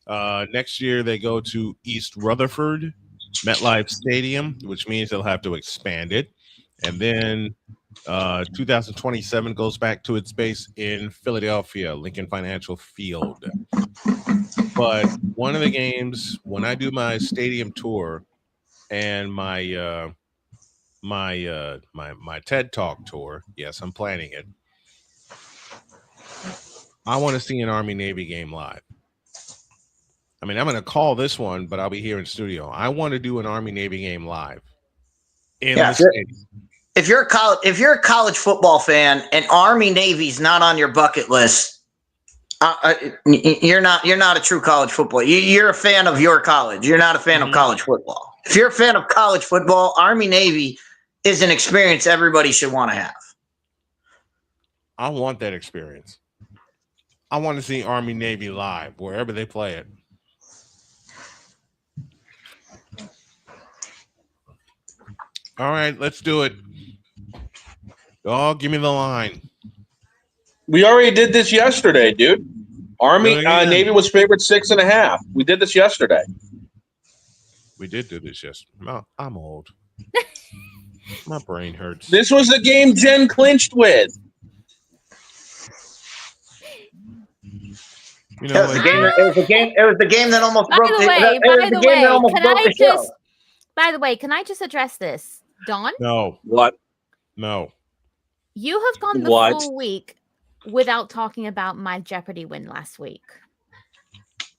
Next year they go to East Rutherford, MetLife Stadium, which means they'll have to expand it, and then 2027 goes back to its base in Philadelphia, Lincoln Financial Field. But one of the games, when I do my stadium tour and my TED Talk tour, yes, I'm planning it, I want to see an Army-Navy game live. I mean, I'm going to call this one, but I'll be here in studio. I want to do an Army-Navy game live in the stadium. If you're a college football fan and Army-Navy's not on your bucket list, you're not a true college football. You're a fan of your college. You're not a fan of college football. If you're a fan of college football, Army-Navy is an experience everybody should want to have. I want that experience. I want to see Army-Navy live wherever they play it. All right, let's do it. Dog, give me the line. We already did this yesterday, dude. Navy was favored 6.5. We did this yesterday. We did do this yesterday. No, I'm old. My brain hurts. This was the game Jen clinched with. You know, it was the game that almost broke the show. By the way, can I just address this, Don? No. What? No. You have gone the full week without talking about my Jeopardy win last week.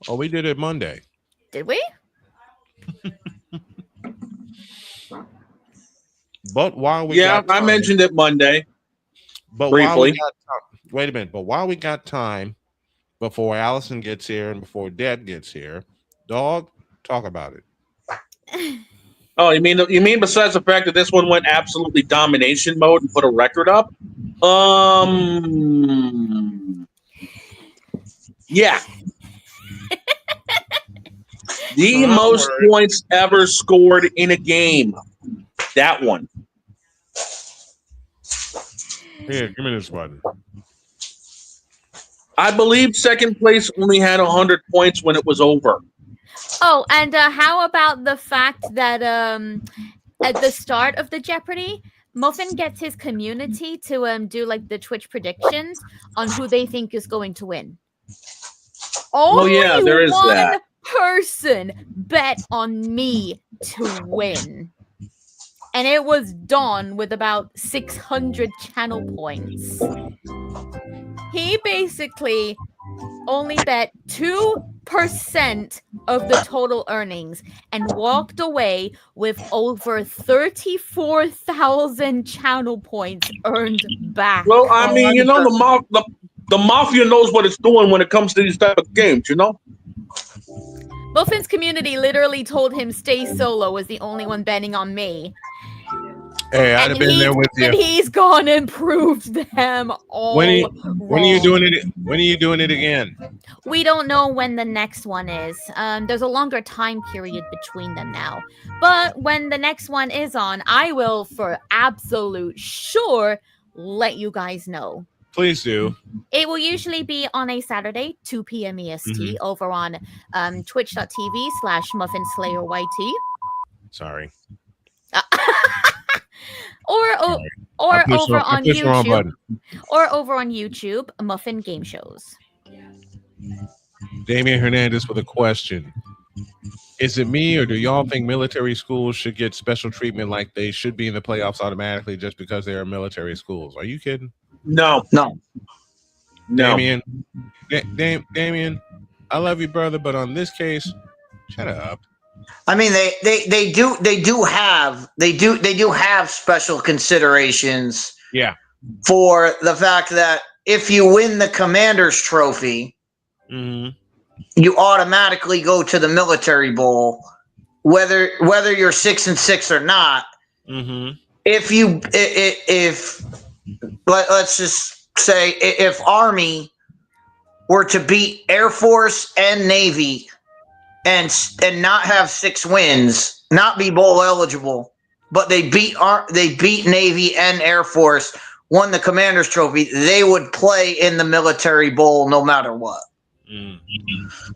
Oh, we did it Monday. Did we? But while we I mentioned it Monday. But briefly. Wait a minute. But while we got time, before Allison gets here and before Dad gets here, Dog, talk about it. Oh, you mean besides the fact that this one went absolutely domination mode and put a record up? Yeah. The most points ever scored in a game. That one. Here, give me this button. I believe second place only had 100 points when it was over. Oh, and how about the fact that at the start of the Jeopardy, Muffin gets his community to do like the Twitch predictions on who they think is going to win. Only there is one that. person bet on me to win. And it was Dawn with about 600 channel points. He basically only bet 2 of the total earnings and walked away with over 34,000 channel points earned back. Well, I mean, you know, the mafia knows what it's doing when it comes to these type of games, you know? Muffin's community literally told him stay solo was the only one betting on me. Hey, I'd have been there with you. And he's gone and proved them all. When are you doing it? When are you doing it again? We don't know when the next one is. There's a longer time period between them now. But when the next one is on, I will for absolute sure let you guys know. Please do. It will usually be on a Saturday, 2 p.m. EST, over on twitch.tv/MuffinSlayerYT. Sorry. Or over on YouTube. Or over on YouTube, Muffin Game Shows. Damian Hernandez with a question. Is it me, or do y'all think military schools should get special treatment like they should be in the playoffs automatically just because they are military schools? Are you kidding? No. Damian, Damian, I love you, brother, but on this case, shut up. I mean, they do have special considerations. Yeah. For the fact that if you win the Commander's Trophy, you automatically go to the Military Bowl, whether you're 6-6 or not. Let's just say if Army were to beat Air Force and Navy and not have 6 wins, not be bowl eligible, but they beat Navy and Air Force, won the Commander's Trophy, they would play in the Military Bowl no matter what.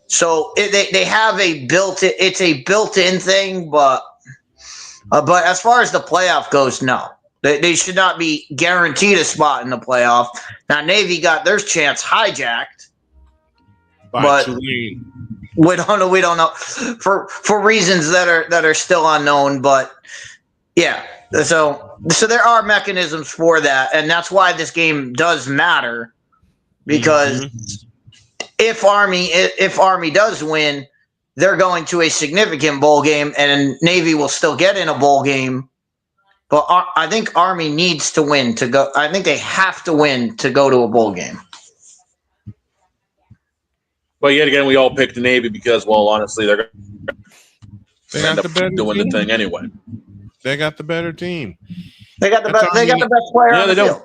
So they have it's a built-in thing, but as far as the playoff goes, no. They should not be guaranteed a spot in the playoff. Now, Navy got their chance hijacked, but we don't know for reasons that are still unknown. But yeah, so there are mechanisms for that, and that's why this game does matter, because if Army does win, they're going to a significant bowl game, and Navy will still get in a bowl game. But I think Army needs to win to go. I think they have to win to go to a bowl game. But yet again, we all picked the Navy because, well, honestly, they're end up doing the thing anyway. They got the better team. They got the best. They got the best player on the field.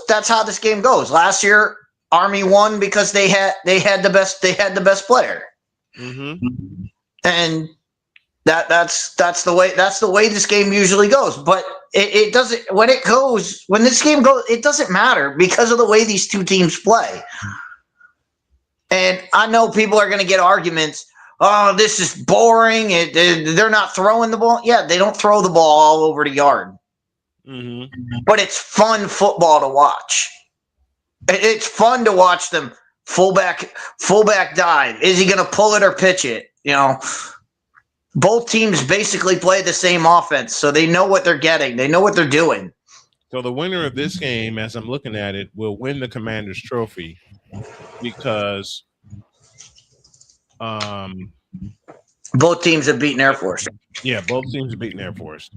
That's how this game goes. Last year, Army won because they had the best. They had the best player. And that's the way this game usually goes. But it doesn't when this game goes, it doesn't matter because of the way these two teams play. And I know people are going to get arguments. Oh, this is boring. They're not throwing the ball. Yeah, they don't throw the ball all over the yard. But it's fun football to watch. It's fun to watch them fullback dive. Is he going to pull it or pitch it? You know, both teams basically play the same offense, so they know what they're getting. They know what they're doing. So the winner of this game, as I'm looking at it, will win the Commander's Trophy because both teams have beaten Air Force. Yeah, both teams have beaten Air Force.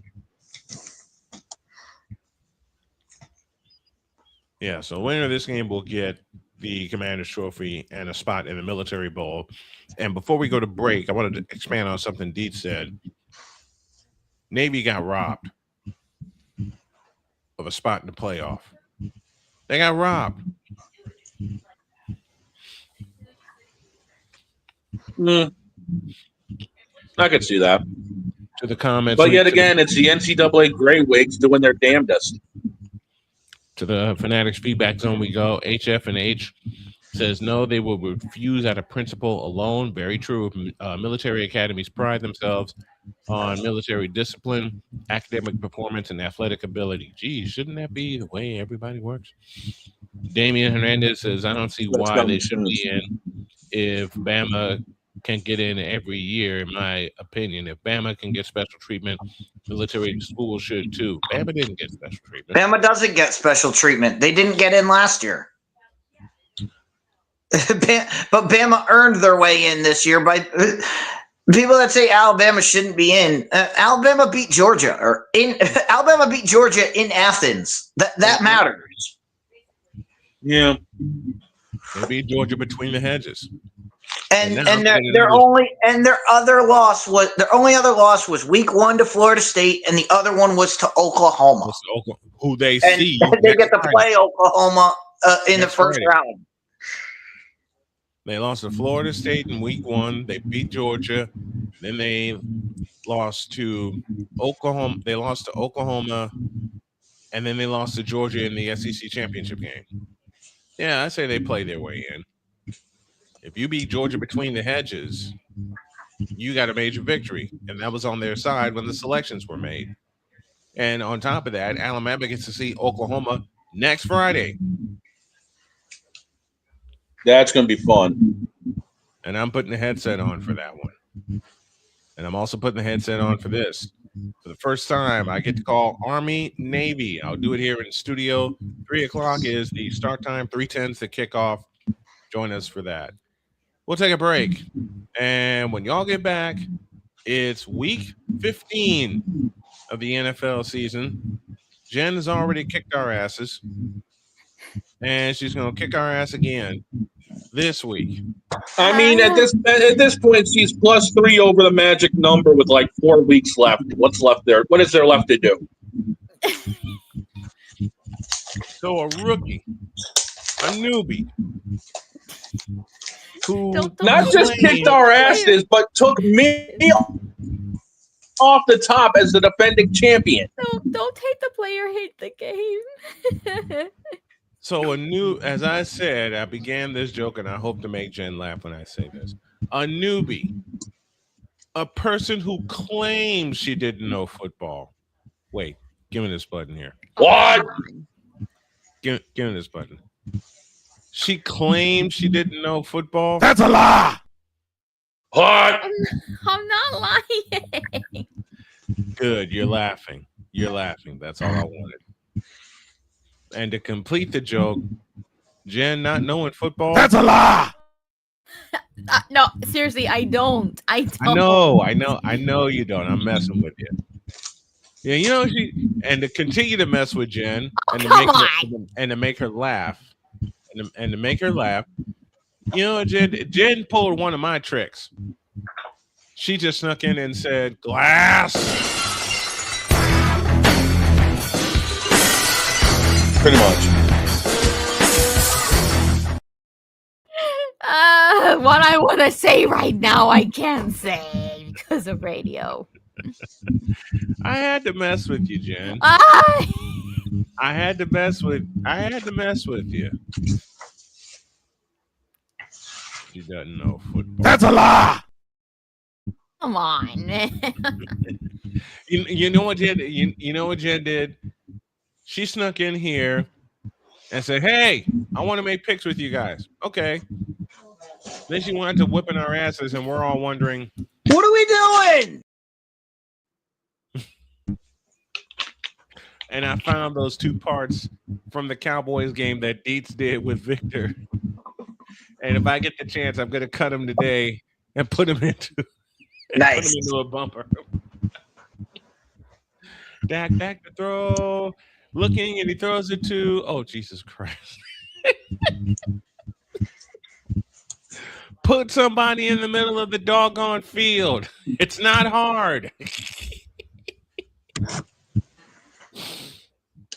Yeah, so the winner of this game will get the Commander's Trophy and a spot in the Military Bowl. And before we go to break, I wanted to expand on something Deet said. Navy got robbed of a spot in the playoff. They got robbed. I could see that. To the comments. But yet again, it's the NCAA Grey Wigs doing their damnedest. To the Fanatics feedback zone we go. HF and H says no, they will refuse out of principle alone. Very true. Military academies pride themselves on military discipline, academic performance, and athletic ability. Geez, shouldn't that be the way everybody works? Damian Hernandez says, I don't see why they should be in if Bama can get in every year, in my opinion. If Bama can get special treatment, military schools should too. Bama didn't get special treatment. Bama doesn't get special treatment. They didn't get in last year. but Bama earned their way in this year by people that say Alabama shouldn't be in. Alabama beat Georgia, Alabama beat Georgia in Athens. That matters. Yeah, they beat Georgia between the hedges. And their only other loss was week 1 to Florida State, and the other one was to Oklahoma. Who they and see. They get to play Oklahoma in the first round. They lost to Florida State in week 1. They beat Georgia. Then they lost to Oklahoma. They lost to Oklahoma. And then they lost to Georgia in the SEC championship game. Yeah, I say they play their way in. If you beat Georgia between the hedges, you got a major victory. And that was on their side when the selections were made. And on top of that, Alabama gets to see Oklahoma next Friday. That's going to be fun. And I'm putting the headset on for that one. And I'm also putting the headset on for this. For the first time, I get to call Army, Navy. I'll do it here in the studio. 3 o'clock is the start time. 3:10 is the kickoff. Join us for that. We'll take a break. And when y'all get back, it's week 15 of the NFL season. Jen has already kicked our asses. And she's going to kick our ass again this week. I mean, at this point, she's +3 over the magic number with like 4 weeks left. What's left there? What is there left to do? So a rookie, a newbie, who not just kicked our asses, but took me off the top as the defending champion. Don't hate the player, hate the game. So as I said, I began this joke, and I hope to make Jen laugh when I say this. A newbie, a person who claims she didn't know football. Wait, give me this button here. What? Give me this button. She claims she didn't know football. That's a lie. What? I'm not lying. Good, you're laughing. You're laughing. That's all I wanted. And to complete the joke, Jen not knowing football. That's a lie. No, seriously, I don't. I know you don't. I'm messing with you. Yeah, you know and to continue to mess with Jen and to make her laugh, and to make her laugh, you know, Jen pulled one of my tricks. She just snuck in and said, "Glass." Pretty much. What I want to say right now, I can't say because of radio. I had to mess with you, Jen. I had to mess with you. She doesn't know football. That's a lie. Come on, man. You know what Jen? You know what Jen did? She snuck in here and said, "Hey, I want to make picks with you guys." Okay. Then she wanted to whipping our asses, and we're all wondering, what are we doing? And I found those 2 parts from the Cowboys game that Dietz did with Victor. And if I get the chance, I'm going to cut him today and put him into a bumper. Dak to throw. Looking, and he throws it to, oh, Jesus Christ. Put somebody in the middle of the doggone field. It's not hard.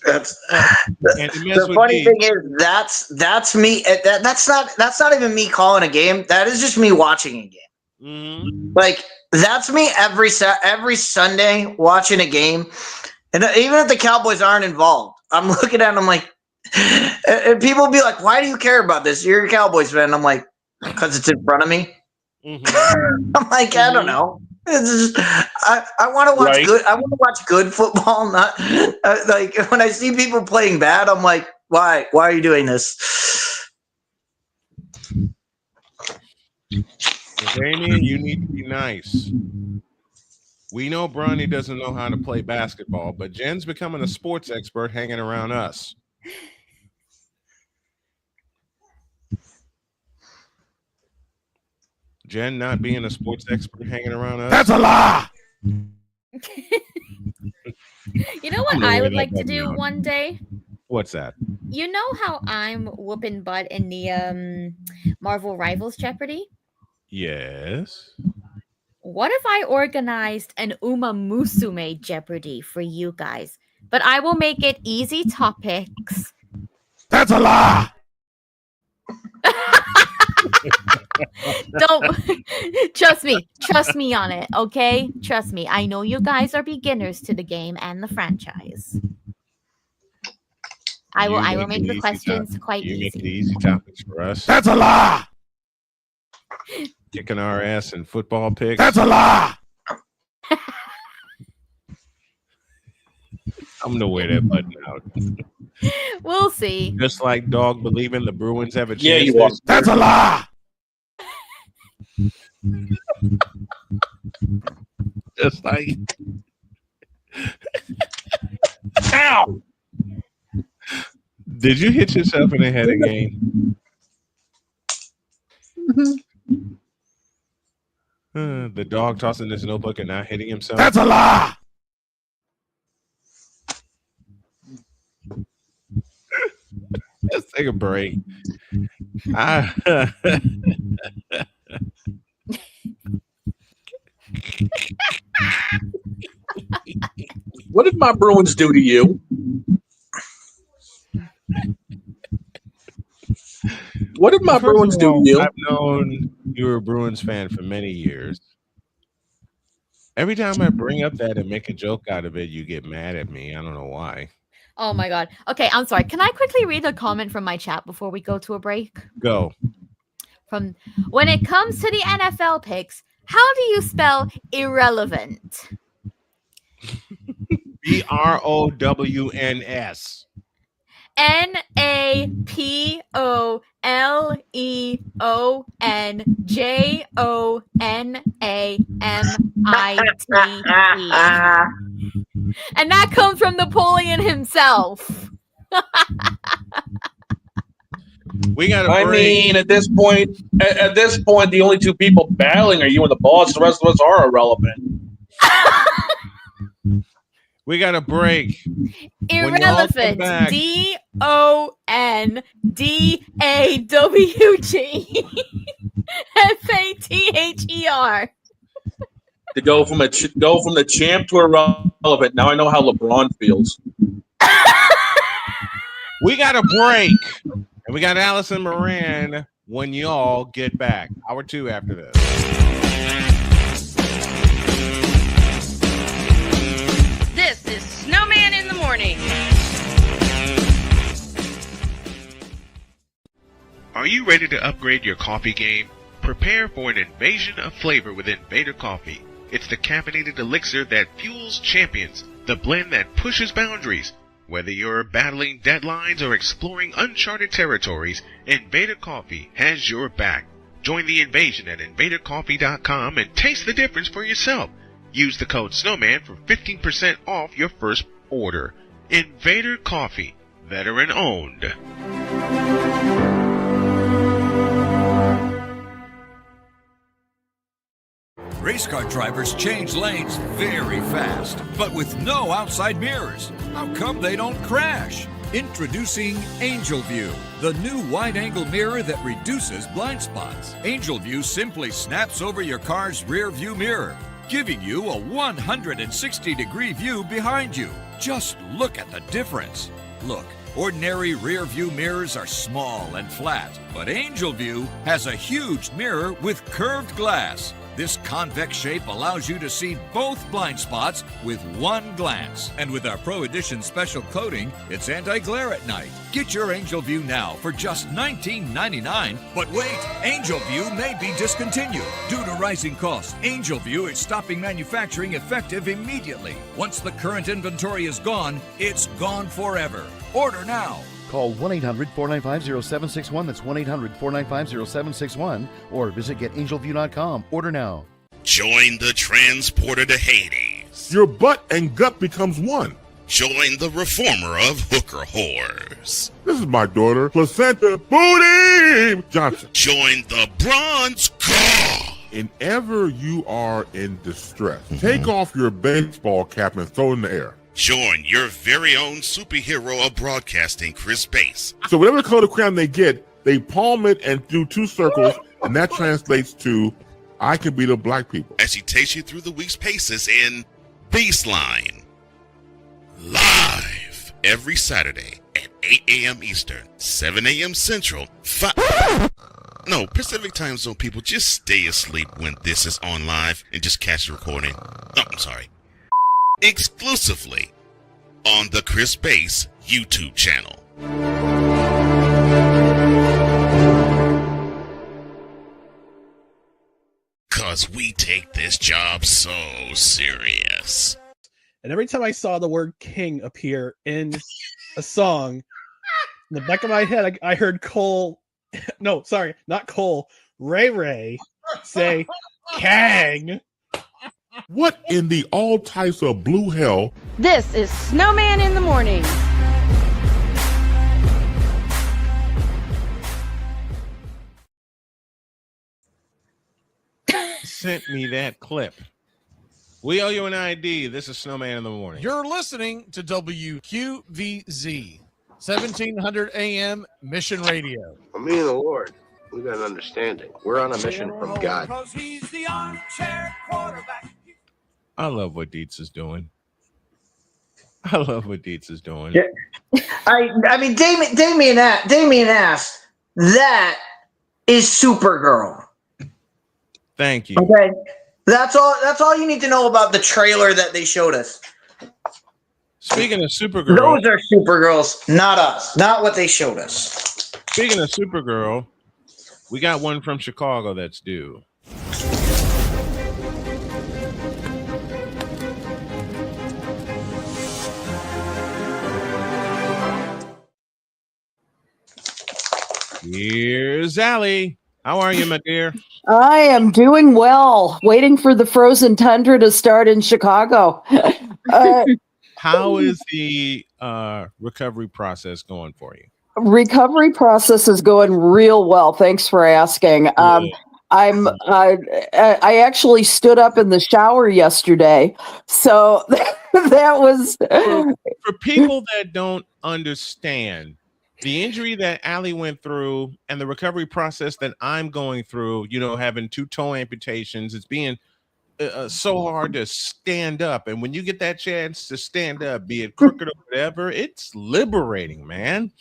The funny thing is that's me. That's not even me calling a game. That is just me watching a game. Mm-hmm. Like that's me every Sunday watching a game. And even if the Cowboys aren't involved, I'm looking at them like, and people will be like, "Why do you care about this? You're a Cowboys fan." I'm like, "Because it's in front of me." Mm-hmm. I'm like, I don't know. It's just, I want to watch good. I want to watch good football. Not like when I see people playing bad, I'm like, why? Why are you doing this? Damien, you need to be nice. We know Bronny doesn't know how to play basketball, but Jen's becoming a sports expert hanging around us. Jen not being a sports expert hanging around us. That's a lie. You know what I would like to do one day? What's that? You know how I'm whooping butt in the Marvel Rivals Jeopardy? Yes. What if I organized an Uma Musume Jeopardy for you guys? But I will make it easy topics. That's a lie. Don't trust me on it, okay? Trust me. I know you guys are beginners to the game and the franchise. I will make the questions quite easy. You make the easy topics for us. That's a lie. Kicking our ass in football picks. That's a lie. I'm gonna wear that button out. We'll see. Just like dog believing the Bruins have a chance. Yeah, you are. That's a lie. Just like. Ow! Did you hit yourself in the head again? The dog tossing his notebook and not hitting himself. That's a lie. Let's take a break. What did my Bruins do to you? What did my Bruins do to you? I've known you were a Bruins fan for many years. Every time I bring up that and make a joke out of it, you get mad at me. I don't know why. Oh my god. Okay, I'm sorry. Can I quickly read a comment from my chat before we go to a break? Go. From when it comes to the NFL picks, how do you spell irrelevant? BROWNS. NAPOLEONAMITE. And that comes from Napoleon himself. We got. I mean, at this point, the only two people battling are you and the boss. The rest of us are irrelevant. We got a break. Irrelevant. DONDAWGFATHER. To go from the champ to irrelevant. Now I know how LeBron feels. We got a break. And we got Allison Moran when y'all get back. Hour 2 after this. This is Snowman in the Morning. Are you ready to upgrade your coffee game? Prepare for an invasion of flavor with Invader Coffee. It's the caffeinated elixir that fuels champions, the blend that pushes boundaries. Whether you're battling deadlines or exploring uncharted territories, Invader Coffee has your back. Join the invasion at invadercoffee.com and taste the difference for yourself. Use the code SNOWMAN for 15% off your first order. Invader Coffee, veteran owned. Race car drivers change lanes very fast, but with no outside mirrors. How come they don't crash? Introducing Angel View, the new wide-angle mirror that reduces blind spots. Angel View simply snaps over your car's rear view mirror, giving you a 160-degree view behind you. Just look at the difference. Look, ordinary rear view mirrors are small and flat, but Angel View has a huge mirror with curved glass. This convex shape allows you to see both blind spots with one glance. And with our Pro Edition special coating, it's anti-glare at night. Get your Angel View now for just $19.99. But wait, Angel View may be discontinued. Due to rising costs, Angel View is stopping manufacturing effective immediately. Once the current inventory is gone, it's gone forever. Order now. Call 1-800-495-0761. That's 1-800-495-0761. Or visit GetAngelView.com. Order now. Join the transporter to Hades. Your butt and gut becomes one. Join the reformer of hooker whores. This is my daughter, Placenta Booty Johnson. Join the bronze god Whenever you are in distress, take off your baseball cap and throw it in the air. Join your very own superhero of broadcasting, Chris Bass. So whatever color crayon they get, they palm it and do 2 circles, and that translates to, I can beat up black people. As he takes you through the week's paces in Baseline. Live every Saturday at 8 a.m. Eastern, 7 a.m. Central, Pacific Time Zone people, just stay asleep when this is on live and just catch the recording. Exclusively on the Chris Bass YouTube channel. Cause we take this job so serious. And every time I saw the word king appear in a song, in the back of my head, I heard Ray Ray say, Kang. What in the all types of blue hell? This is Snowman in the Morning. Sent me that clip. We owe you an ID. This is Snowman in the Morning. You're listening to WQVZ, 1700 AM Mission Radio. For me and the Lord, we got an understanding. We're on a mission from God. He's the armchair quarterback. I love what Dietz is doing. I Yeah. I mean, Damien asked, that is Supergirl. Thank you. Okay. That's all you need to know about the trailer that they showed us. Speaking of Supergirl. Those are Supergirls, not us. Not what they showed us. Speaking of Supergirl, we got one from Chicago that's due. Here's Allie. How are you, my dear? I am doing well. Waiting for the frozen tundra to start in Chicago. How is the recovery process going for you? Recovery process is going real well. Thanks for asking. I actually stood up in the shower yesterday, so that was for people that don't understand. The injury that Allie went through and the recovery process that I'm going through, having 2 toe amputations, it's being so hard to stand up. And when you get that chance to stand up, be it crooked or whatever, it's liberating, man.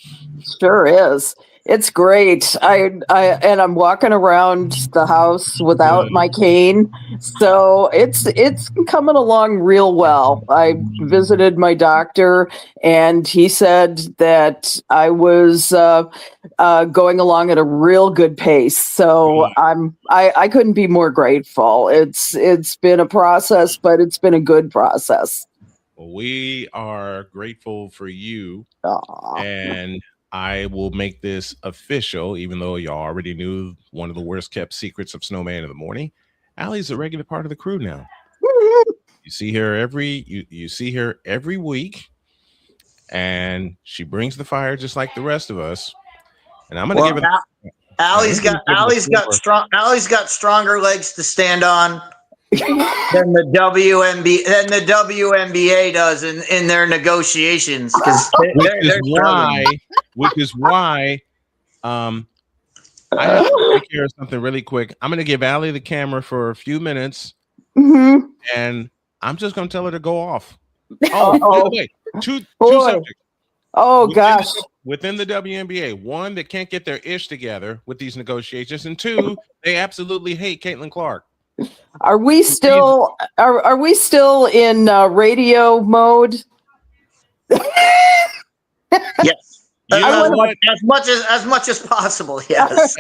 Sure is. It's great. I'm walking around the house without my cane, so it's coming along real well. I visited my doctor, and he said that I was going along at a real good pace. So I couldn't be more grateful. It's been a process, but it's been a good process. Well, we are grateful for you. Aww. And I will make this official, even though you already knew one of the worst kept secrets of Snowman in the Morning. Allie's a regular part of the crew now. You see her you see her every week, and she brings the fire just like the rest of us. And I'm gonna give it. Allie's got stronger legs to stand on than the WNBA does in their negotiations, which is why I have to take care of something really quick. I'm going to give Allie the camera for a few minutes, and I'm just going to tell her to go off. Oh, by the way, two subjects. Oh, gosh. Within the WNBA, one, that can't get their ish together with these negotiations, and 2, they absolutely hate Caitlin Clark. Are we still in radio mode? Yes. As much as possible. Yes.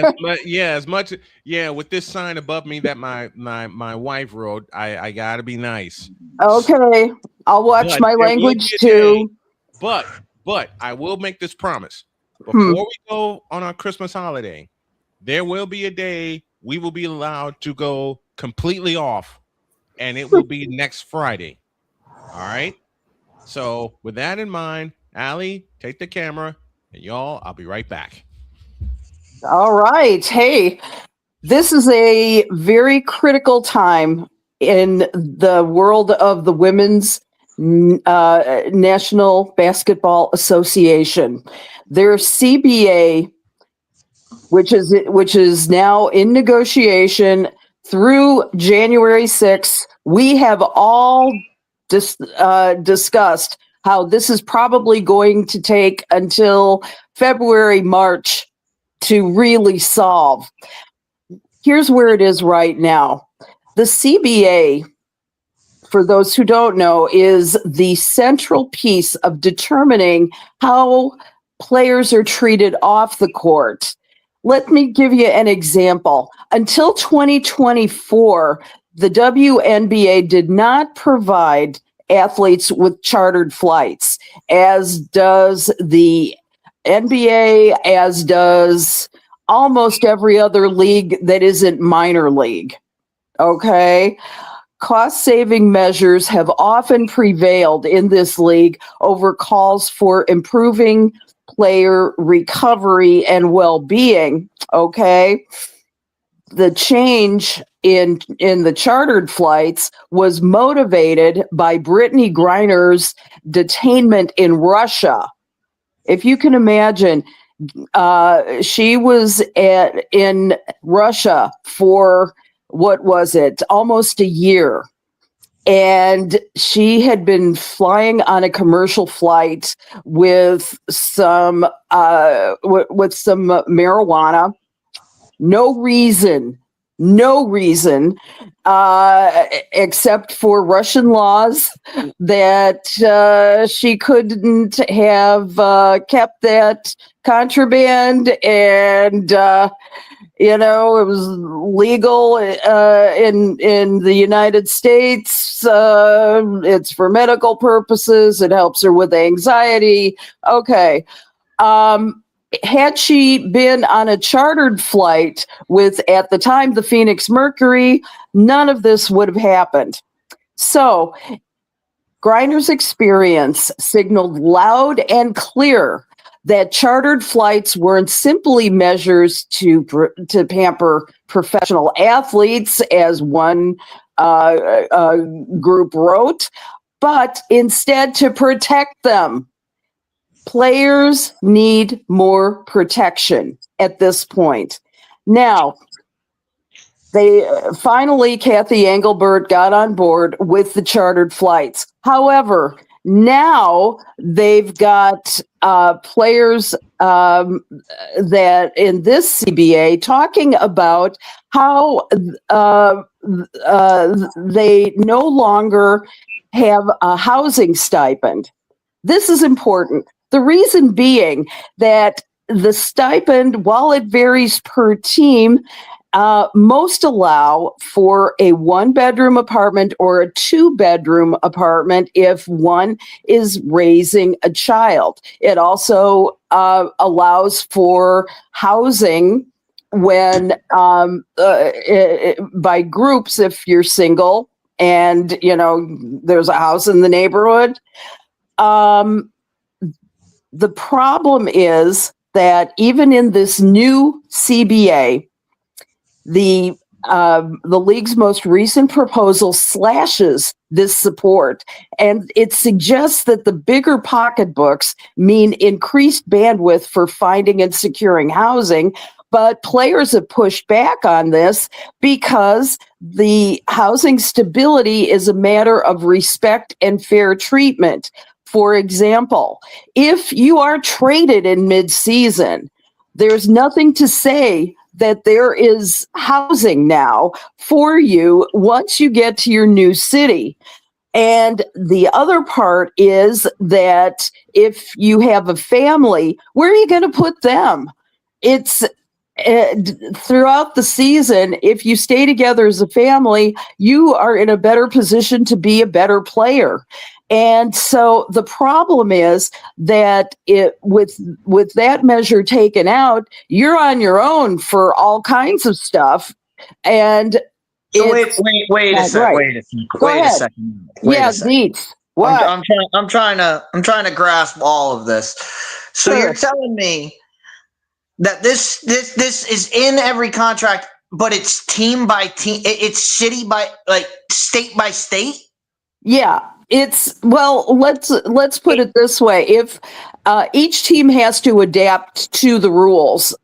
With this sign above me that my wife wrote, I gotta be nice. Okay, I'll watch my language too. But I will make this promise. Before we go on our Christmas holiday, there will be a day we will be allowed to go completely off, and it will be next Friday. All right. So with that in mind, Allie, take the camera, and y'all, I'll be right back. All right. Hey, This is a very critical time in the world of the Women's National Basketball Association. Their CBA, which is now in negotiation through January 6th, we have all discussed how this is probably going to take until February, March to really solve. Here's where it is right now. The CBA, for those who don't know, is the central piece of determining how players are treated off the court. Let me give you an example. Until 2024, the WNBA did not provide athletes with chartered flights, as does the NBA, as does almost every other league that isn't minor league. Okay? Cost-saving measures have often prevailed in this league over calls for improving player recovery and well-being. Okay? The change in the chartered flights was motivated by Brittany Griner's detainment in Russia. If you can imagine, she was in Russia for, what was it, almost a year. And she had been flying on a commercial flight with some marijuana. No reason, except for Russian laws that she couldn't have kept that contraband, and it was legal in the United States. It's for medical purposes. It helps her with anxiety. Okay. Had she been on a chartered flight with, at the time, the Phoenix Mercury, none of this would have happened. So Griner's experience signaled loud and clear that chartered flights weren't simply measures to pamper professional athletes, as one group wrote, but instead to protect them. Players need more protection at this point. Now, finally, Kathy Engelbert got on board with the chartered flights. However, now they've got players that in this CBA talking about how they no longer have a housing stipend. This is important. The reason being that the stipend, while it varies per team, most allow for a 1-bedroom apartment or a 2-bedroom apartment if one is raising a child. It also allows for housing when by groups if you're single and there's a house in the neighborhood. The problem is that even in this new CBA, the league's most recent proposal slashes this support, and it suggests that the bigger pocketbooks mean increased bandwidth for finding and securing housing. But players have pushed back on this because the housing stability is a matter of respect and fair treatment. For example, if you are traded in mid-season, there's nothing to say that there is housing now for you once you get to your new city. And the other part is that if you have a family, where are you going to put them? It's throughout the season, if you stay together as a family, you are in a better position to be a better player. And so the problem is that with that measure taken out, you're on your own for all kinds of stuff. And so wait a second. What? I'm trying to grasp all of this. So You're telling me that this is in every contract it's team by team. It's city by state by state. Yeah, let's put it this way: if each team has to adapt to the rules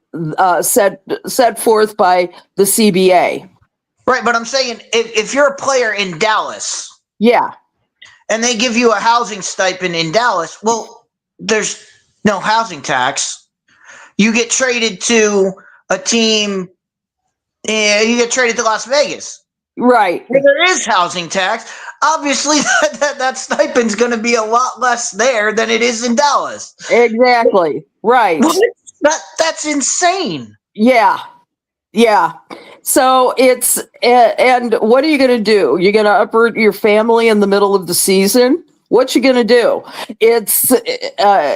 set forth by the CBA. Right, but I'm saying if you're a player in Dallas, yeah, and they give you a housing stipend in Dallas, well, there's no housing tax. You get traded to a team. You get traded to Las Vegas, right? Where there is housing tax. Obviously, that stipend's going to be a lot less there than it is in Dallas. Exactly. Right. That's insane. Yeah. So it's and what are you going to do? You're going to uproot your family in the middle of the season? What you going to do? It's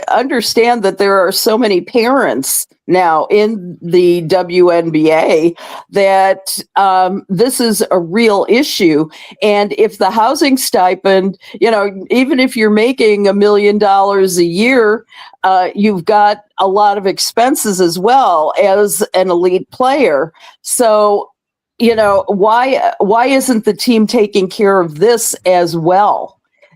understand that there are so many parents now in the WNBA that this is a real issue. And if the housing stipend, even if you're making $1 million a year, you've got a lot of expenses as well as an elite player. So, why isn't the team taking care of this as well?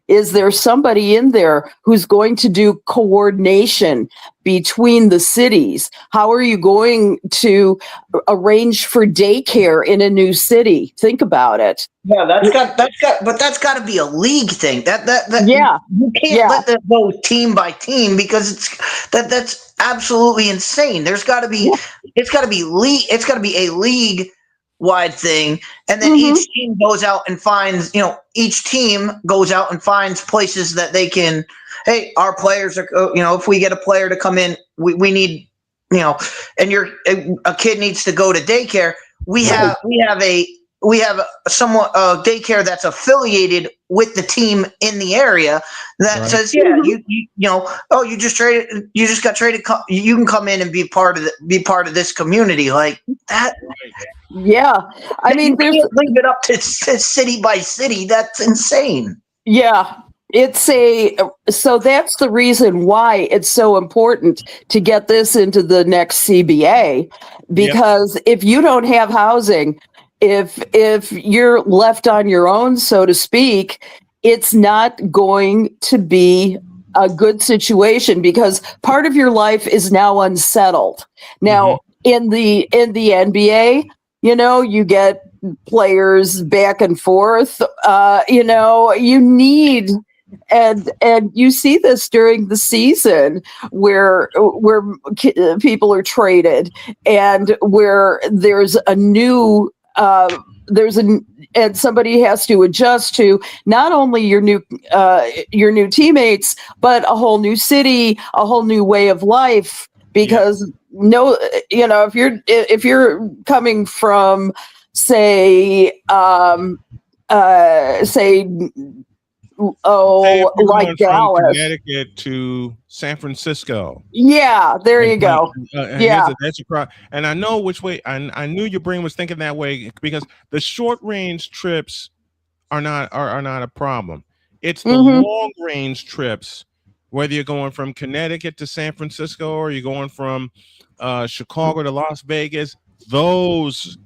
Is there somebody in there who's going to do coordination between the cities? How are you going to arrange for daycare in a new city? Think about it. Yeah, that's got to be a league thing. That yeah, you can't let that go team by team because that's absolutely insane. There's got to be it's got to be a league wide thing, and then each team goes out and finds places that they can. Hey, our players are if we get a player to come in, we need and a kid needs to go to daycare. We have a daycare that's affiliated with the team in the area that says, you just got traded. You can come in and be part of this community like that. Yeah, I mean, leave it up to city by city. That's insane. Yeah. So that's the reason why it's so important to get this into the next CBA, because if you don't have housing, if you're left on your own, so to speak, it's not going to be a good situation because part of your life is now unsettled. Now, in the NBA, you get players back and forth. You need. And you see this during the season where people are traded and where there's a new and somebody has to adjust to not only your new teammates but a whole new city, a whole new way of life. Because if you're coming from say like Dallas, Connecticut to San Francisco. Yeah, there you go. That's your problem. And I know which way. I knew your brain was thinking that way because the short range trips are not a problem. It's the long range trips, whether you're going from Connecticut to San Francisco or you're going from Chicago to Las Vegas. Those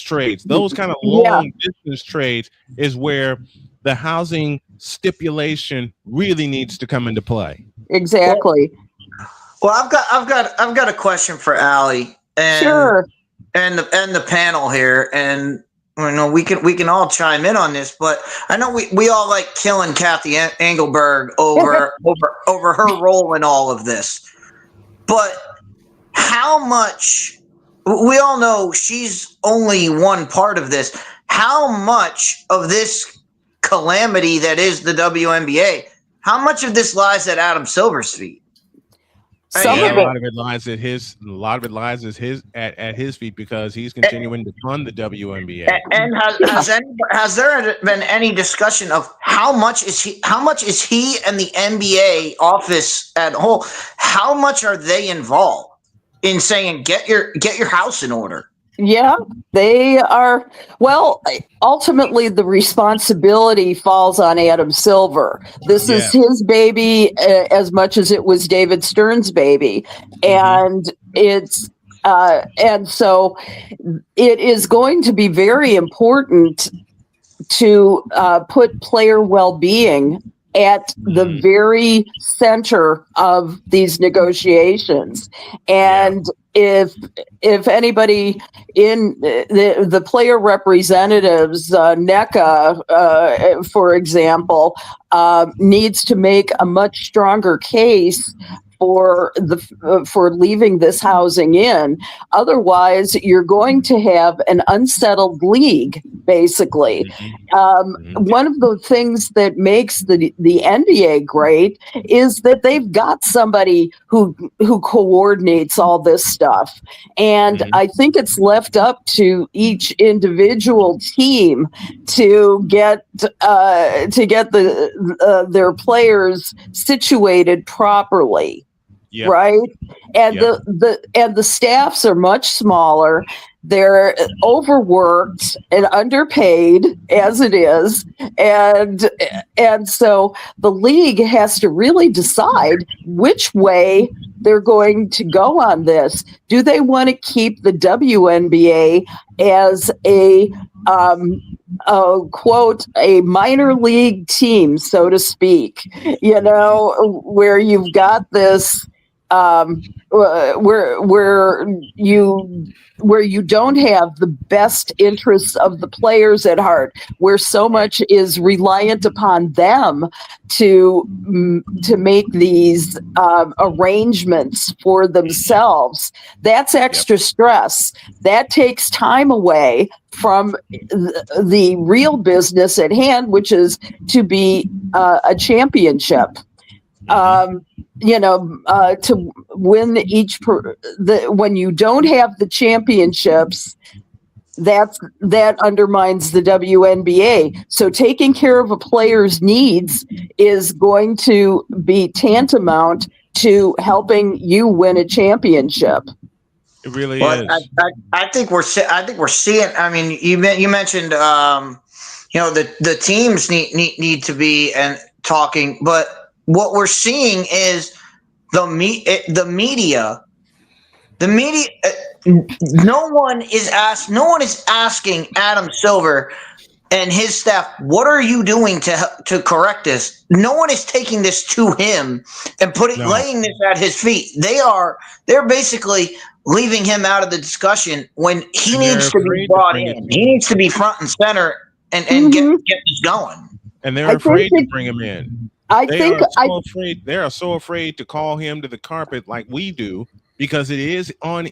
trades, those kind of long distance trades, is where the housing stipulation really needs to come into play. Exactly. Well, I've got a question for Allie and the panel here, and we can all chime in on this, but I know we all like killing Kathy Engelberg over her role in all of this. But how much, we all know she's only one part of this. How much of this calamity that is the WNBA, how much of this lies at Adam Silver's feet? A lot of it lies at his feet because he's continuing to fund the WNBA. And has there been any discussion of how much is he and the NBA office at whole? How much are they involved in saying get your house in order? Yeah, they are. Well, ultimately, the responsibility falls on Adam Silver. This is his baby as much as it was David Stern's baby. And it's And so it is going to be very important to put player well-being at the very center of these negotiations. And if anybody in the player representatives, NECA, for example, needs to make a much stronger case for leaving this housing in. Otherwise, you're going to have an unsettled league, basically. One of the things that makes the NBA great is that they've got somebody who coordinates all this stuff. And I think it's left up to each individual team to get their players situated properly. Yep. Right. And the staffs are much smaller. They're overworked and underpaid as it is. And so the league has to really decide which way they're going to go on this. Do they want to keep the WNBA as a quote, a minor league team, so to speak, where you've got this where you don't have the best interests of the players at heart, where so much is reliant upon them to make these arrangements for themselves. That's extra stress. That takes time away from the real business at hand, which is to be a championship. To win when you don't have the championships, that undermines the WNBA. So taking care of a player's needs is going to be tantamount to helping you win a championship. It really is. I think we're seeing. I mean, you mentioned the teams need to be and talking, but what we're seeing is the media. No one is asking Adam Silver and his staff, what are you doing to correct this? No one is taking this to him and laying this at his feet. They're basically leaving him out of the discussion when he needs to be brought in. He needs to be front and center and get this going. And they're afraid to bring him in. They are so afraid to call him to the carpet like we do, because it is on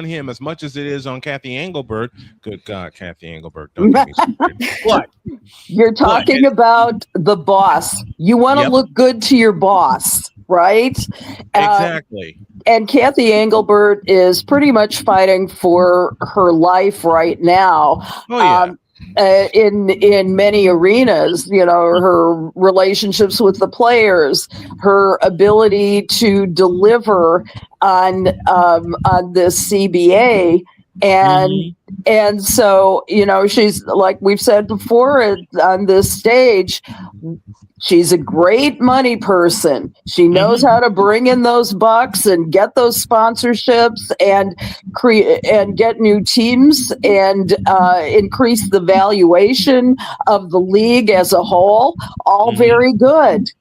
him as much as it is on Kathy Engelbert. Good God, Kathy Engelbert. Don't get me started. What? You're talking about the boss. You want to look good to your boss, right? Exactly. And Kathy Engelbert is pretty much fighting for her life right now. Oh, yeah. In many arenas, her relationships with the players, her ability to deliver on this CBA, and so she's, like we've said before on this stage, she's a great money person. She knows how to bring in those bucks and get those sponsorships and create and get new teams and increase the valuation of the league as a whole. All very good.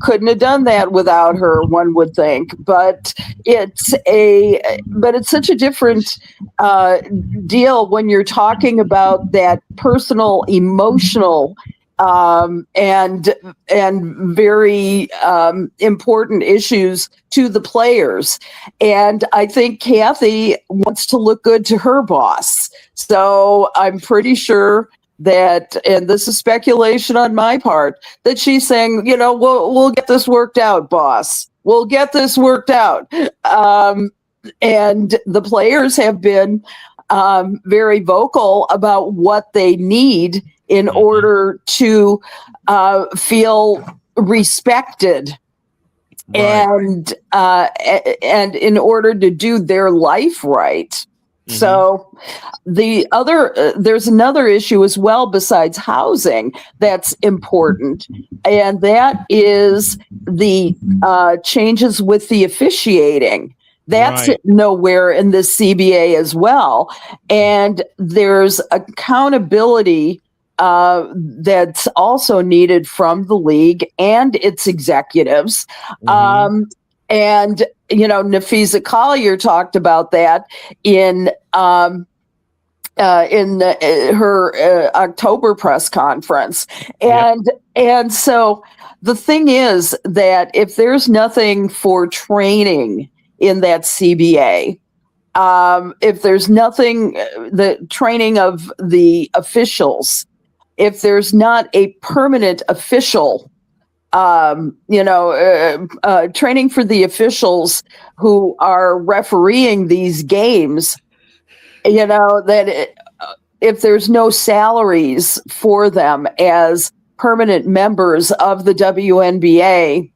Couldn't have done that without her, one would think. But it's such a different deal when you're talking about that personal, emotional, and very important issues to the players. And I think Kathy wants to look good to her boss. So I'm pretty sure that, and this is speculation on my part, that she's saying, we'll get this worked out, boss. We'll get this worked out. And the players have been very vocal about what they need in order to feel respected, and in order to do their life right. So there's another issue as well besides housing that's important, and that is the changes with the officiating. That's Right. nowhere in this CBA as well. And there's accountability that's also needed from the league and its executives. And, you know, Nafisa Collier talked about that in her October press conference. And so the thing is that if there's nothing for training in that CBA, if there's nothing, the training of the officials, if there's not a permanent official, training for the officials who are refereeing these games, you know, if there's no salaries for them as permanent members of the WNBA,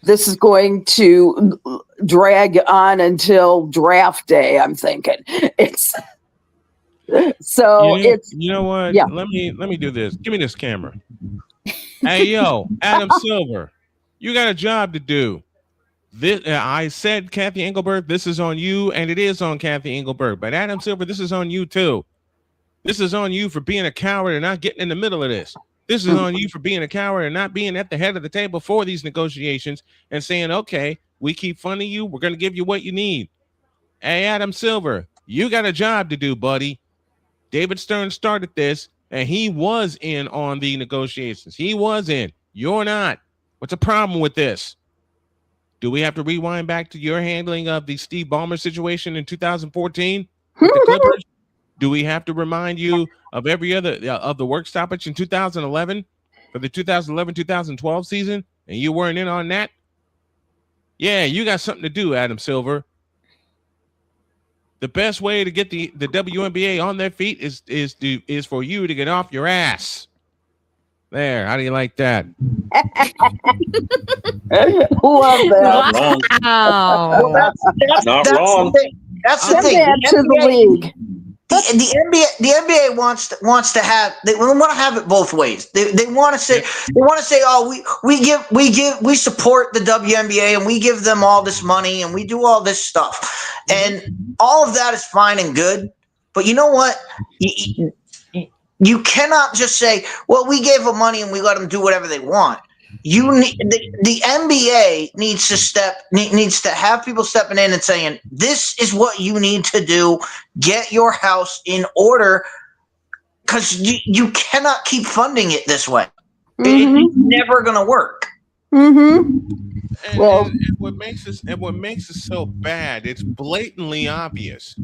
this is going to drag on until draft day, I'm thinking. It's so you know what? Yeah. Let me do this. Give me this camera. Hey yo, Adam Silver, you got a job to do. This I said, Kathy Engelberg, this is on you, and it is on Kathy Engelberg. But Adam Silver, this is on you too. This is on you for being a coward and not getting in the middle of this. This is on you for being a coward and not being at the head of the table for these negotiations and saying, okay, we keep funding you. We're going to give you what you need. Hey, Adam Silver, you got a job to do, buddy. David Stern started this, and he was in on the negotiations. He was in. You're not. What's the problem with this? Do we have to rewind back to your handling of the Steve Ballmer situation in 2014 with the Clippers? Do we have to remind you of every other of the work stoppage in 2011 for the 2011-2012 season, and you weren't in on that? Yeah, you got something to do, Adam Silver. The best way to get the WNBA on their feet is for you to get off your ass. There, how do you like that? Love that. Wrong. Not wrong. That's the Send thing. that to the league. The NBA wants to have, they want to have it both ways. They want to say oh, we support the WNBA and we give them all this money and we do all this stuff, and all of that is fine and good. But you know what? You cannot just say, well, we gave them money and we let them do whatever they want. You need the NBA needs to have people stepping in and saying, this is what you need to do. Get your house in order, because you cannot keep funding it this way. It's never going to work. And what makes it so bad, it's blatantly obvious.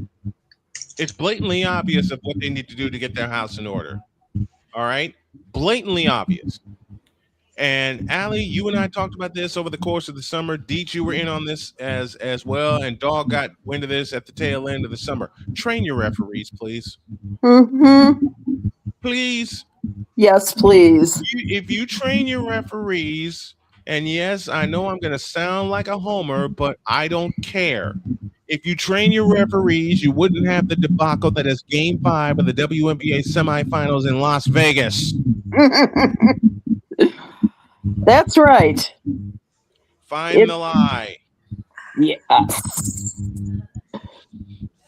It's blatantly obvious of what they need to do to get their house in order. All right? Blatantly obvious. And Allie, you and I talked about this over the course of the summer. Deech, you were in on this as well. And Dog got wind of this at the tail end of the summer. Train your referees, please. Please. Yes, please. If you train your referees, and yes, I know I'm going to sound like a homer, but I don't care. If you train your referees, you wouldn't have the debacle that is Game 5 of the WNBA semifinals in Las Vegas. That's right. Find the lie. Yes.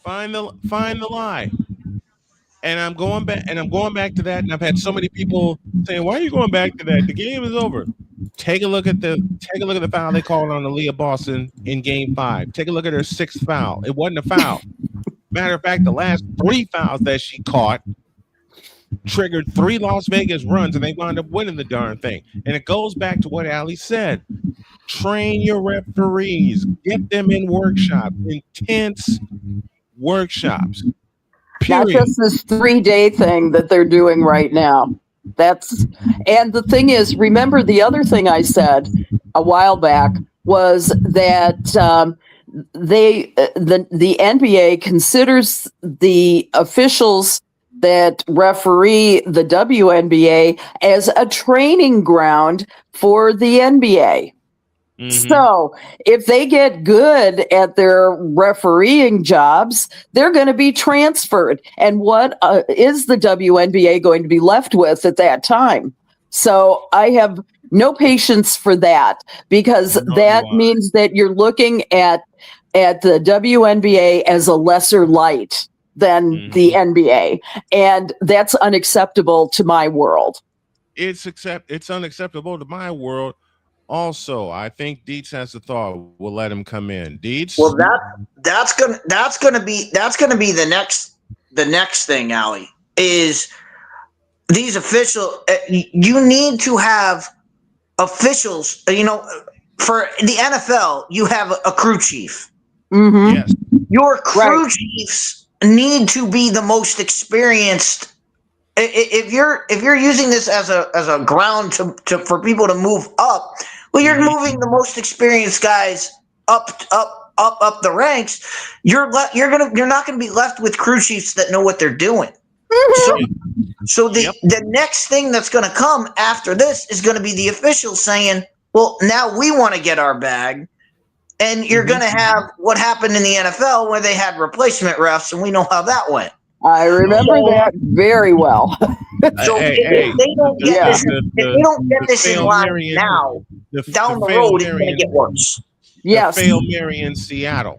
Find the lie. And I'm going back to that. And I've had so many people saying, "Why are you going back to that? The game is over." Take a look at the foul they called on Aaliyah Boston in Game 5. Take a look at her 6th foul. It wasn't a foul. Matter of fact, the last 3 fouls that she caught triggered 3 Las Vegas runs, and they wound up winning the darn thing. And it goes back to what Allie said. Train your referees. Get them in workshops, intense workshops. Period. Not just this 3-day thing that they're doing right now. And the thing is, remember the other thing I said a while back was that the NBA considers the officials that referee the WNBA as a training ground for the NBA. So if they get good at their refereeing jobs, they're going to be transferred. And what is the WNBA going to be left with at that time? So I have no patience for that, because that means that you're looking at at the WNBA as a lesser light than the NBA, and that's unacceptable to my world. It's unacceptable to my world. Also, I think Dietz has a thought. We'll let him come in. Dietz. Well, that's gonna be the next thing, Allie, is these official. You need to have officials. For the NFL, you have a crew chief. Yes. Your crew chiefs need to be the most experienced. If you're using this as a ground for people to move up, well, you're moving the most experienced guys up the ranks. You're not gonna be left with crew chiefs that know what they're doing. So the next thing that's gonna come after this is gonna be the officials saying, well, now we want to get our bag. And you're going to have what happened in the NFL where they had replacement refs, and we know how that went. I remember that very well. So if they don't get this in line now, down the road, it's going to get worse. Yes. The Fail Mary in Seattle,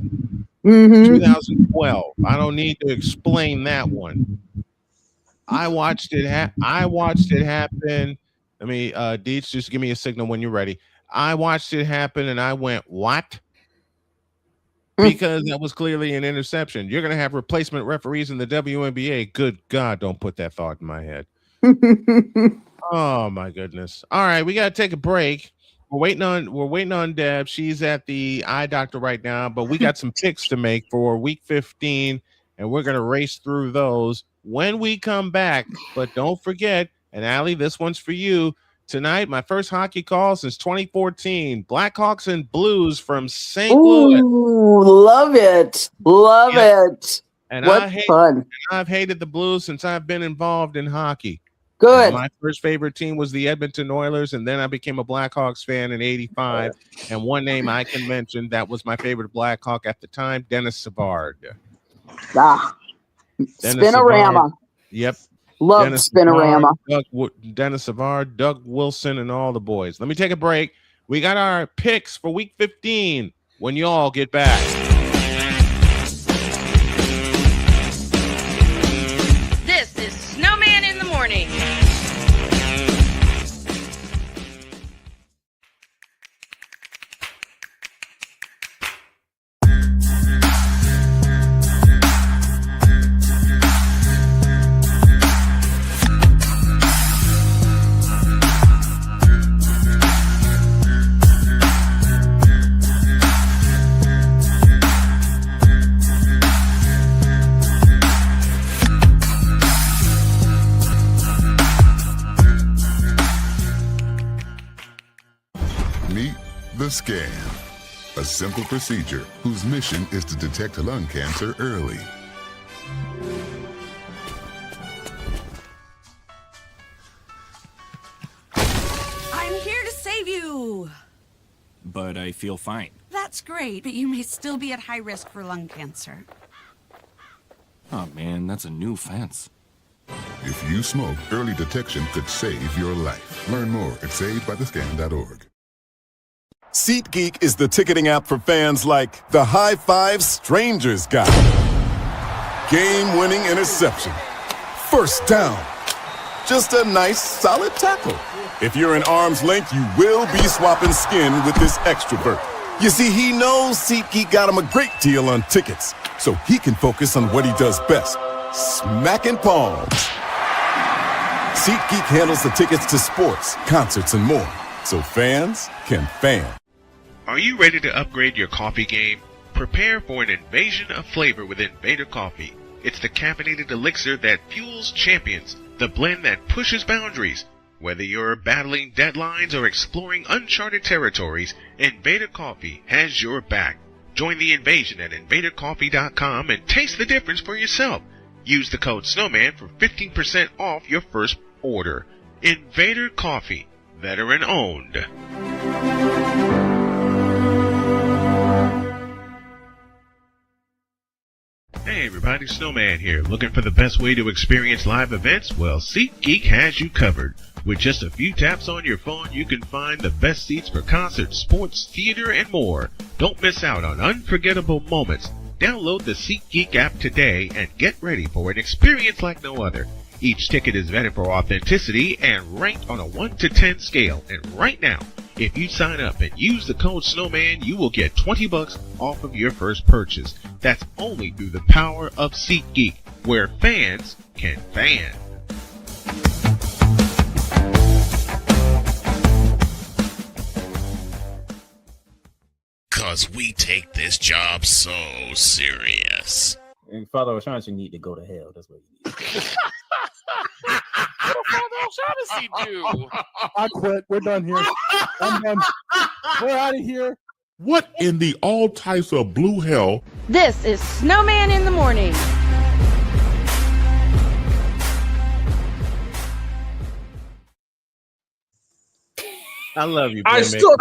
2012. I don't need to explain that one. I watched it happen. Let me, Dietz, just give me a signal when you're ready. I watched it happen, and I went, what? Because that was clearly an interception. You're going to have replacement referees in the WNBA. Good God, don't put that thought in my head. Oh, my goodness. All right, we got to take a break. We're waiting on Deb. She's at the eye doctor right now, but we got some picks to make for week 15, and we're going to race through those when we come back. But don't forget, and Allie, this one's for you. Tonight, my first hockey call since 2014. Blackhawks and Blues from St. Louis. Love it. Love it. And what fun. I've hated the Blues since I've been involved in hockey. Good. And my first favorite team was the Edmonton Oilers, and then I became a Blackhawks fan in '85. And one name I can mention that was my favorite Blackhawk at the time, Dennis Savard. Spinorama. Yep. Love Dennis Spinorama. Savard, Dennis Savard, Doug Wilson, and all the boys. Let me take a break. We got our picks for week 15 when you all get back. This is Snowman in the Morning. The Scan, a simple procedure whose mission is to detect lung cancer early. I'm here to save you. But I feel fine. That's great, but you may still be at high risk for lung cancer. Oh man, that's a new fence. If you smoke, early detection could save your life. Learn more at savedbythescan.org. SeatGeek is the ticketing app for fans like the High Five Strangers guy. Game-winning interception. First down. Just a nice, solid tackle. If you're in arm's length, you will be swapping skin with this extrovert. You see, he knows SeatGeek got him a great deal on tickets, so he can focus on what he does best, smacking palms. SeatGeek handles the tickets to sports, concerts, and more, so fans can fan. Are you ready to upgrade your coffee game? Prepare for an invasion of flavor with Invader Coffee. It's the caffeinated elixir that fuels champions, the blend that pushes boundaries. Whether you're battling deadlines or exploring uncharted territories, Invader Coffee has your back. Join the invasion at invadercoffee.com and taste the difference for yourself. Use the code SNOWMAN for 15% off your first order. Invader Coffee, veteran owned. Hey everybody, Snowman here. Looking for the best way to experience live events? Well, SeatGeek has you covered. With just a few taps on your phone, you can find the best seats for concerts, sports, theater, and more. Don't miss out on unforgettable moments. Download the SeatGeek app today and get ready for an experience like no other. Each ticket is vetted for authenticity and ranked on a 1 to 10 scale. And right now, if you sign up and use the code Snowman, you will get $20 off of your first purchase. That's only through the power of SeatGeek, where fans can fan. Cause we take this job so serious. And Father O'Shaughnessy need to go to hell. That's what he needs. What did Father O'Shaughnessy do? I quit. We're done here. I'm done. We're out of here. What in the all types of blue hell? This is Snowman in the Morning. I love you. I still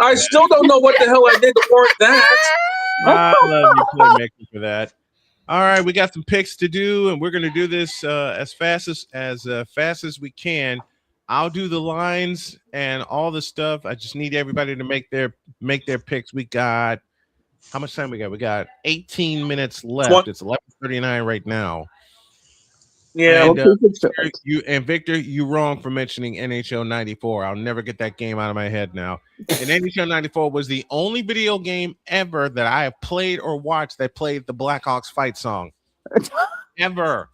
don't know what the hell I did to warrant that. I love you, Playmaker, for that. All right, we got some picks to do, and we're going to do this as fast as we can. I'll do the lines and all the stuff. I just need everybody to make their picks. We got how much time we got? We got 18 minutes left. It's 11:39 right now. Yeah. And Victor, you're wrong for mentioning NHL 94. I'll never get that game out of my head now. And NHL 94 was the only video game ever that I have played or watched that played the Blackhawks fight song. Ever.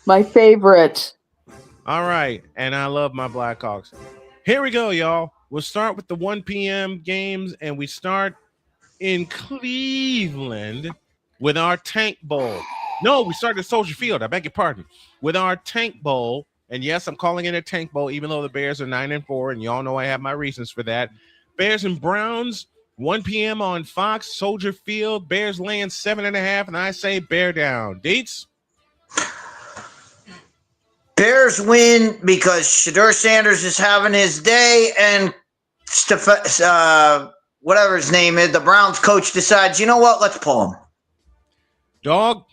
My favorite. All right. And I love my Blackhawks. Here we go, y'all. We'll start with the 1 p.m. games, and we start in Cleveland with our Tank Bowl. No, we started at Soldier Field. I beg your pardon. With our Tank Bowl, and yes, I'm calling it a Tank Bowl, even though the Bears are 9-4, and y'all know I have my reasons for that. Bears and Browns, 1 p.m. on Fox, Soldier Field. Bears laying 7.5, and I say bear down. Deets? Bears win because Shedeur Sanders is having his day, and whatever his name is, the Browns coach decides, you know what, let's pull him. Dog?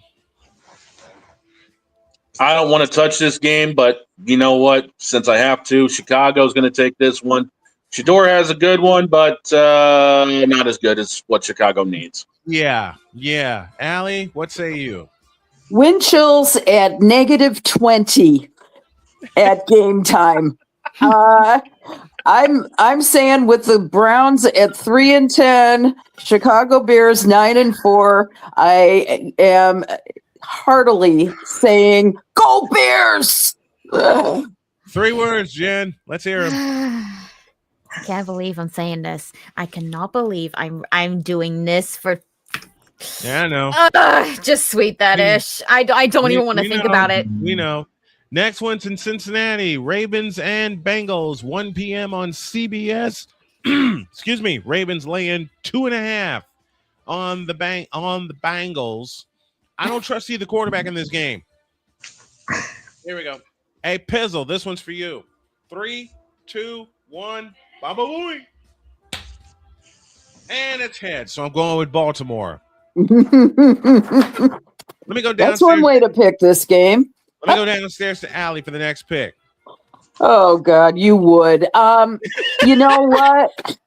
I don't want to touch this game, but you know what? Since I have to, Chicago's going to take this one. Shedeur has a good one, but not as good as what Chicago needs. Yeah. Allie, what say you? Wind chills at -20 at game time. I'm saying with the Browns at 3-10, Chicago Bears 9-4. I am heartily saying, "Go Bears!" Ugh. 3 words, Jen. Let's hear them. I can't believe I'm saying this. I cannot believe I'm doing this for. Yeah, I know. Just sweet that ish. I don't even want to think about it. We know. Next one's in Cincinnati. Ravens and Bengals, 1 p.m. on CBS. Excuse me. Ravens laying 2.5 on the Bengals. I don't trust either quarterback in this game. Here we go. Hey, Pizzle, this one's for you. 3, 2, 1. Baba Booey. And it's head. So I'm going with Baltimore. Let me go downstairs. That's one way to pick this game. Let me go downstairs to Allie for the next pick. Oh God, you would. You know what?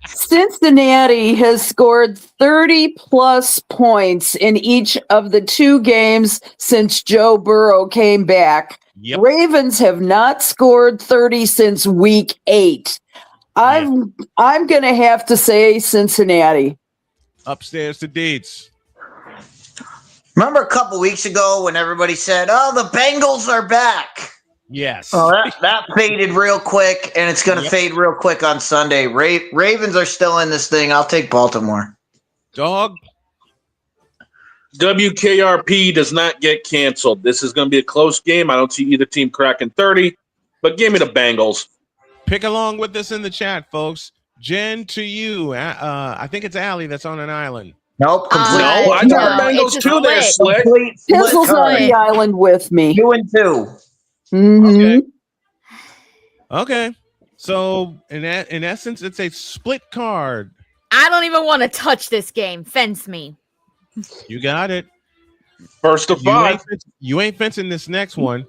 Cincinnati has scored 30+ points in each of the 2 games since Joe Burrow came back. Yep. Ravens have not scored 30 since week 8. I'm going to have to say Cincinnati. Upstairs to Deets. Remember a couple weeks ago when everybody said, "Oh, the Bengals are back." Yes. Oh, that faded real quick, and it's going to fade real quick on Sunday. Ravens are still in this thing. I'll take Baltimore. Dog? WKRP does not get canceled. This is going to be a close game. I don't see either team cracking 30, but give me the Bengals. Pick along with us in the chat, folks. Jen, to you. I think it's Allie that's on an island. Nope. No, I got Bengals too there, Slick. Pizzle's on the island with me. 2-2. Mm-hmm. Okay. So in essence, it's a split card. I don't even want to touch this game. Fence me. You got it. First of 5. You ain't fencing this next one.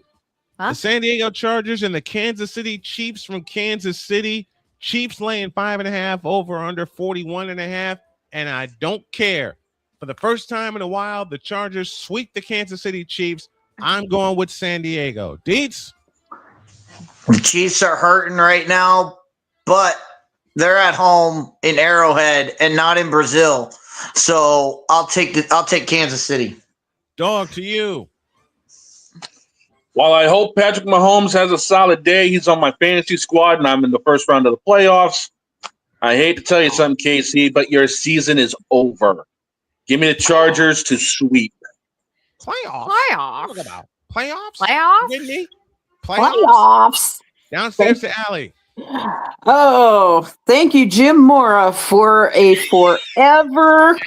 Huh? The San Diego Chargers and the Kansas City Chiefs from Kansas City. Chiefs laying 5.5, over under 41.5, and I don't care. For the first time in a while, the Chargers sweep the Kansas City Chiefs. I'm going with San Diego. Deets? The Chiefs are hurting right now, but they're at home in Arrowhead and not in Brazil. So I'll take Kansas City. Dog, to you. While I hope Patrick Mahomes has a solid day, he's on my fantasy squad, and I'm in the first round of the playoffs. I hate to tell you something, KC, but your season is over. Give me the Chargers to sweep. Playoffs? Playoffs? Playoffs? You kidding me? Playoffs. Downstairs to Allie. Oh, thank you, Jim Mora, for a forever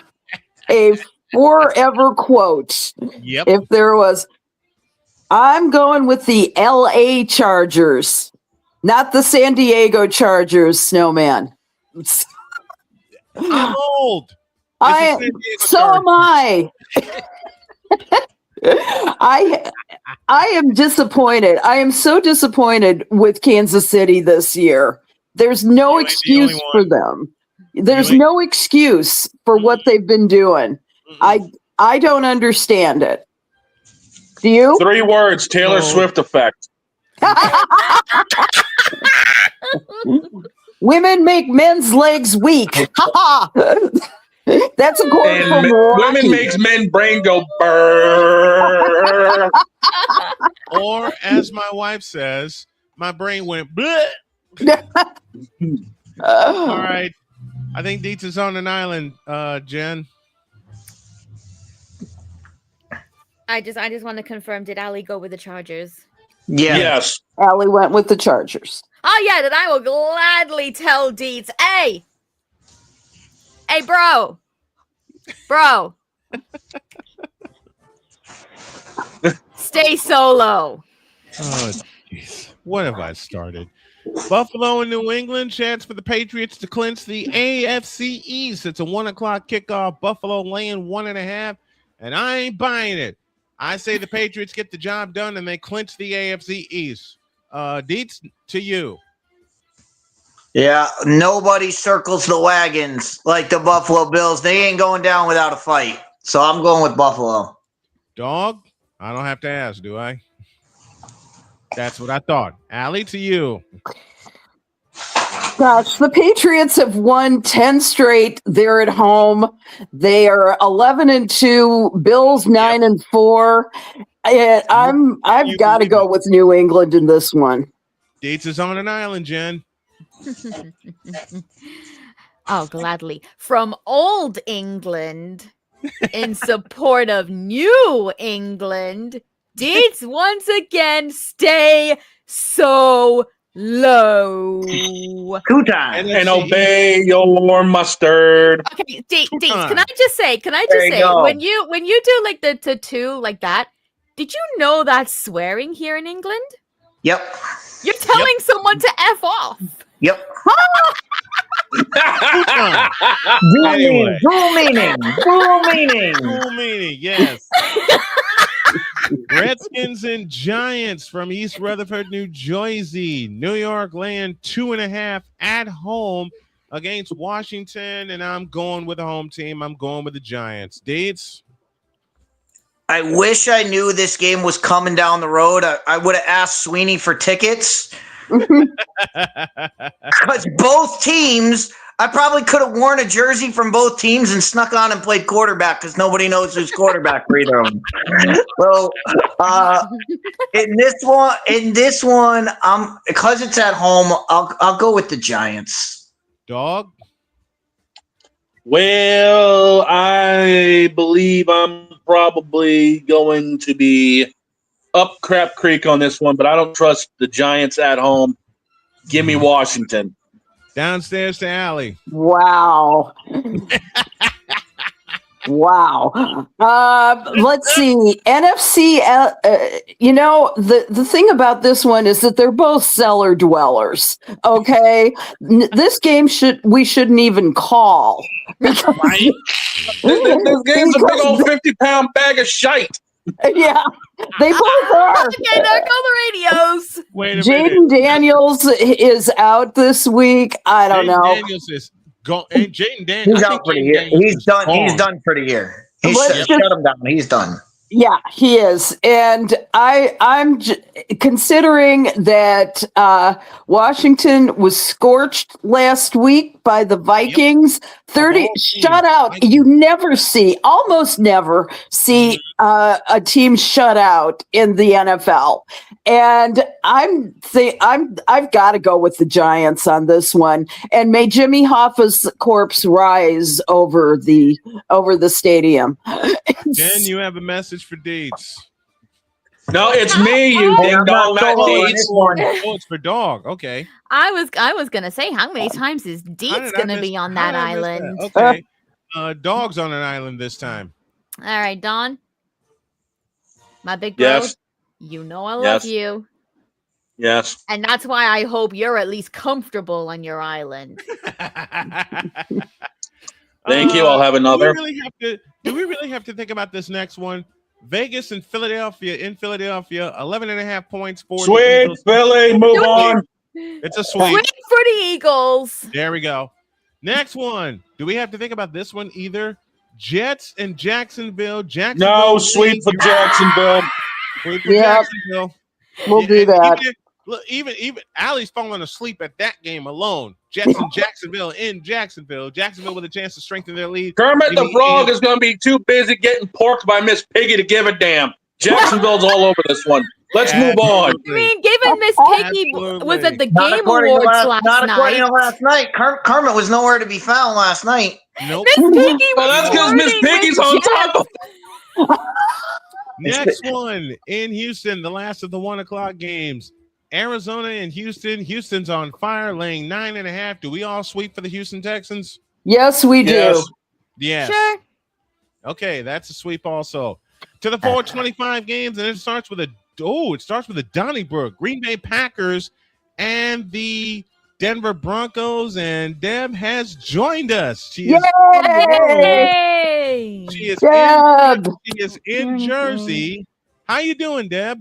quote. Yep. If there was, I'm going with the LA Chargers, not the San Diego Chargers, Snowman. I'm old. So am I. I am disappointed. I am so disappointed with Kansas City this year. There's no excuse for them. There's no excuse for what they've been doing. I don't understand it. Do you? 3 words, Taylor Swift effect. Women make men's legs weak. That's a quote from Rocky. Women makes men brain go brrrr. Or, as my wife says, my brain went bleh. All right. I think Deets is on an island, Jen. I just want to confirm, did Ali go with the Chargers? Yes. Allie went with the Chargers. Oh, yeah, then I will gladly tell Deets, hey, bro. Stay solo. Oh, jeez. What have I started? Buffalo and New England, chance for the Patriots to clinch the AFC East. It's a 1:00 kickoff. Buffalo laying 1.5, and I ain't buying it. I say the Patriots get the job done and they clinch the AFC East. Deets, to you. Yeah, nobody circles the wagons like the Buffalo Bills. They ain't going down without a fight. So I'm going with Buffalo. Dog, I don't have to ask, do I? That's what I thought. Allie, to you. Gosh, the Patriots have won 10 straight. They're at home. They are 11-2. Bills 9-4. I've got to go with New England in this one. Deets is on an island, Jen. Oh, gladly. From Old England, in support of New England, Deets once again stay so low. And obey your mustard. Okay, Deets, can I just say, when you do like the tattoo like that, did you know that's swearing here in England? Yep. You're telling someone to F off. Yep. Anyway. Dual meaning, yes. Redskins and Giants from East Rutherford, New Jersey. New York laying 2.5 at home against Washington, and I'm going with the home team. I'm going with the Giants. Deets? I wish I knew this game was coming down the road. I would have asked Sweeney for tickets. Because both teams, I probably could have worn a jersey from both teams and snuck on and played quarterback because nobody knows who's quarterback for either of them. So in this one, because it's at home, I'll go with the Giants. Dog? Well, I believe I'm probably going to be up Crap Creek on this one, but I don't trust the Giants at home. Give me Washington. Downstairs to Allie. Wow. Wow. Let's see. NFC, the thing about this one is that they're both cellar dwellers. Okay. This game we shouldn't even call. This game's a big old 50-pound bag of shite. Yeah, they both are. Okay, there go the radios. Wait a Jaden minute. Daniels is out this week. I don't know. Daniels is gone. And Jaden Daniels. He's out for the year. He's done. He's done for the year. He's shut him down. He's done. Yeah, he is, and I'm considering that Washington was scorched last week by the Vikings. 30 shutout. You almost never see a team shut out in the NFL, and I've got to go with the Giants on this one. And may Jimmy Hoffa's corpse rise over the stadium. Jen, you have a message for Deets. No, it's me, you ding dong, not Deets. Oh, it's for Dog. Okay. I was gonna say, how many times is Deets gonna be on that island? Okay. Dog's on an island this time. All right, Don. My big bro. Yes. You know I love you. Yes. And that's why I hope you're at least comfortable on your island. Thank you. I'll have another. Do we really have to think about this next one? Vegas and Philadelphia. In Philadelphia, 11.5 points for Sweet the Eagles. Philly, move on. It's a sweep. Sweep for the Eagles. There we go. Next one. Do we have to think about this one either? Jets and Jacksonville. No, sweep for Jacksonville. Sweep for Yep. Jacksonville. We'll do that. Even Allie's falling asleep at that game alone. Jets and Jacksonville in Jacksonville. Jacksonville with a chance to strengthen their lead. Kermit the Frog is going to be too busy getting porked by Miss Piggy to give a damn. Jacksonville's all over this one. Let's move on. I mean, given Miss Piggy was at the Not Game according to Awards last Not according night. to last night. Kermit was nowhere to be found last night. Nope. Miss Piggy Well, that's because Miss Piggy's on top of. Next one in Houston, the last of the 1 o'clock games. Arizona and Houston. Houston's on fire, laying 9.5. Do we all sweep for the Houston Texans? Yes, we do. Yes. Sure. Okay, that's a sweep also. To the 425 games, and it starts with a Donnybrook, Green Bay Packers, and the Denver Broncos. And Deb has joined us. She is Yay! She is Deb. in Jersey. How you doing, Deb?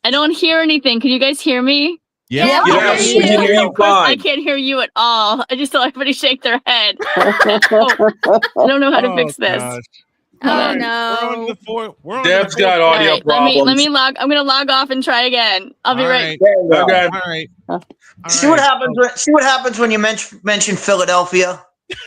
I don't hear anything. Can you guys hear me? Yeah. Yes, we can hear you Of course, I fine. can't hear you at all. I just saw everybody shake their head. Oh, I don't know how to fix this. Gosh. Oh All right, no. We're on Deb's the got All audio right, problems. let me log. I'm gonna log off and try again. I'll be All right. right. Okay. All right. All See right. what happens. See what happens when you mention Philadelphia. You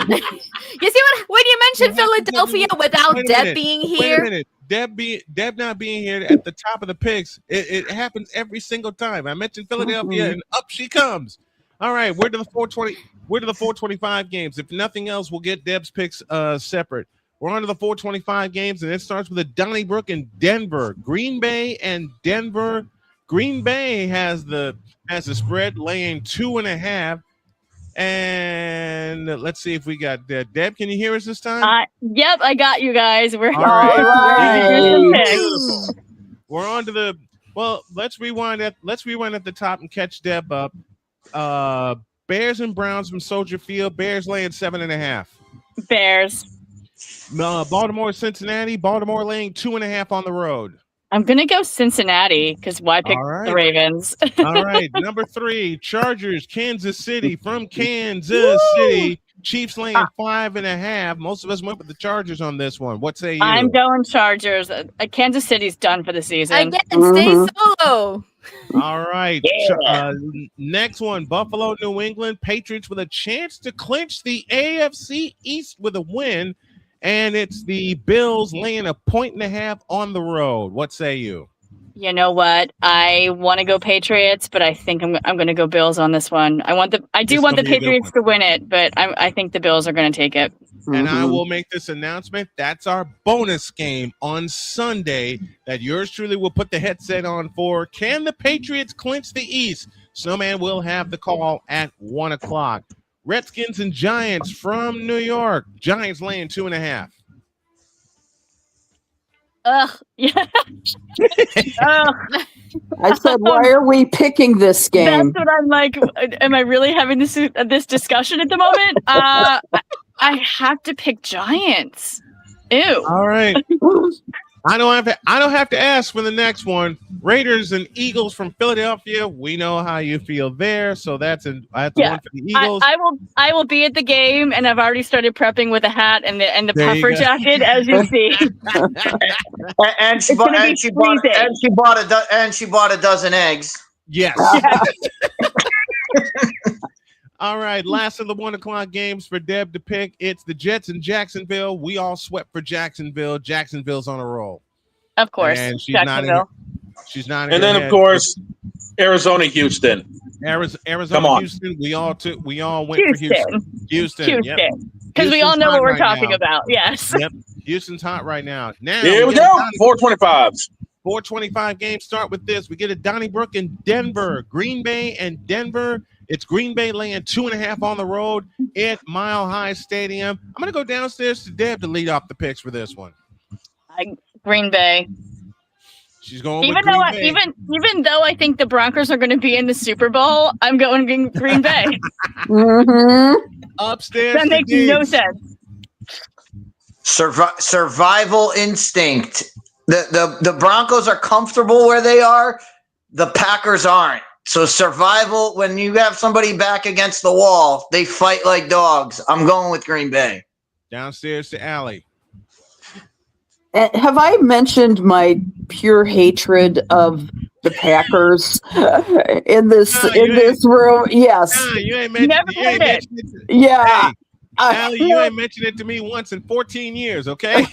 see when you mentioned Philadelphia without Wait a Deb minute. being Wait a here? minute. Deb not being here at the top of the picks. It happens every single time. I mentioned Philadelphia and up she comes. All right, we're to the 420. We're to the 425 games. If nothing else, we'll get Deb's picks separate. We're on to the 425 games, and it starts with a Donnybrook and Denver, Green Bay and Denver. Green Bay has the spread, laying 2.5. And let's see if we got Deb. Can you hear us this time? Yep, I got you guys. We're All right. right. Beautiful. We're on to the let's rewind at the top and catch Deb up. Bears and Browns from Soldier Field. Bears laying 7.5. Bears. Baltimore, Cincinnati. Baltimore laying 2.5 on the road. I'm gonna go Cincinnati because why pick All right. the Ravens? All right, number 3, Chargers, Kansas City from Kansas City. Chiefs laying 5.5. Most of us went with the Chargers on this one. What say you? I'm going Chargers. Kansas City's done for the season. Again, stay solo. All right. Next one, Buffalo, New England. Patriots with a chance to clinch the AFC East with a win. And it's the Bills laying 1.5 on the road. What say you? You know what? I want to go Patriots, but I think I'm going to go Bills on this one. I do want the Patriots to win it, but I think the Bills are going to take it. And I will make this announcement. That's our bonus game on Sunday that yours truly will put the headset on for. Can the Patriots clinch the East? Snowman will have the call at 1 o'clock. Redskins and Giants from New York. Giants laying 2.5. Ugh. Yeah. Ugh. I said, why are we picking this game? That's what I'm like. Am I really having this discussion at the moment? I have to pick Giants. Ew. All right. I don't have to ask for the next one. Raiders and Eagles from Philadelphia. We know how you feel there. So that's one for the Eagles. I will be at the game, and I've already started prepping with a hat and the There you puffer go. jacket, as you see. And she bought a dozen eggs. Yes. All right, last of the 1 o'clock games for Deb to pick. It's the Jets in Jacksonville. We all swept for Jacksonville. Jacksonville's on a roll. Of course, and she's Jacksonville. Not in And then, of course, Arizona, Houston. Arizona, Come on. Houston. We all went for Houston. Houston. Yep. Because we all know what we're talking now. about. Yes. Yep. Houston's hot right now. Now Here we go. 425s. 425 games start with this. We get a Donnybrook in Denver, Green Bay and Denver. It's Green Bay laying 2.5 on the road at Mile High Stadium. I'm going to go downstairs to Deb to lead off the picks for this one. Green Bay. She's going Even with though Green Bay. even though I think the Broncos are going to be in the Super Bowl, I'm going Green Bay. Upstairs. That makes no sense. Survival instinct. The Broncos are comfortable where they are. The Packers aren't. So survival, when you have somebody back against the wall, they fight like dogs. I'm going with Green Bay. Downstairs to Allie. Have I mentioned my pure hatred of the Packers in this room? Yes. You ain't mentioned Never heard it. Yeah. Hey, Allie, you ain't mentioned it to me once in 14 years, okay? You're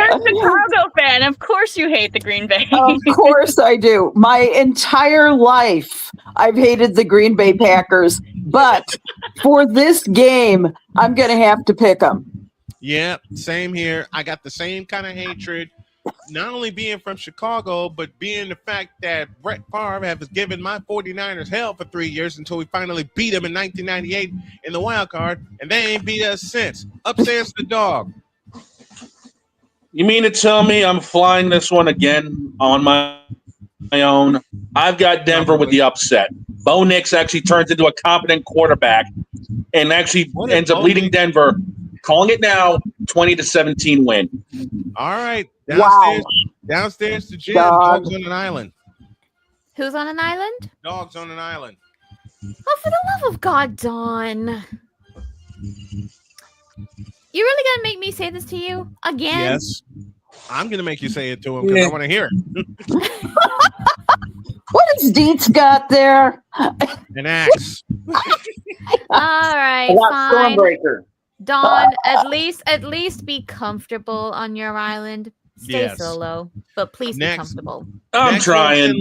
a Chicago fan. Of course you hate the Green Bay. Of course I do. My entire life, I've hated the Green Bay Packers. But for this game, I'm going to have to pick them. Yeah, same here. I got the same kind of hatred, not only being from Chicago, but being the fact that Brett Favre has given my 49ers hell for 3 years until we finally beat them in 1998 in the wild card, and they ain't beat us since. Upstairs the dog. You mean to tell me I'm flying this one again on my own? I've got Denver with the upset. Bo Nix actually turns into a competent quarterback and actually ends up leading Denver. Calling it now, 20-17 win. All right. Wow. Downstairs to Jim. Dog. Dogs on an island. Who's on an island? Dogs on an island. Oh, for the love of God, Dawn. You really gonna make me say this to you again? Yes. I'm going to make you say it to him because I want to hear it. What has Deets got there? An axe. All right, I got fine. Stormbreaker. Dawn, at least be comfortable on your island. Stay Yes. solo, but please be comfortable. I'm trying.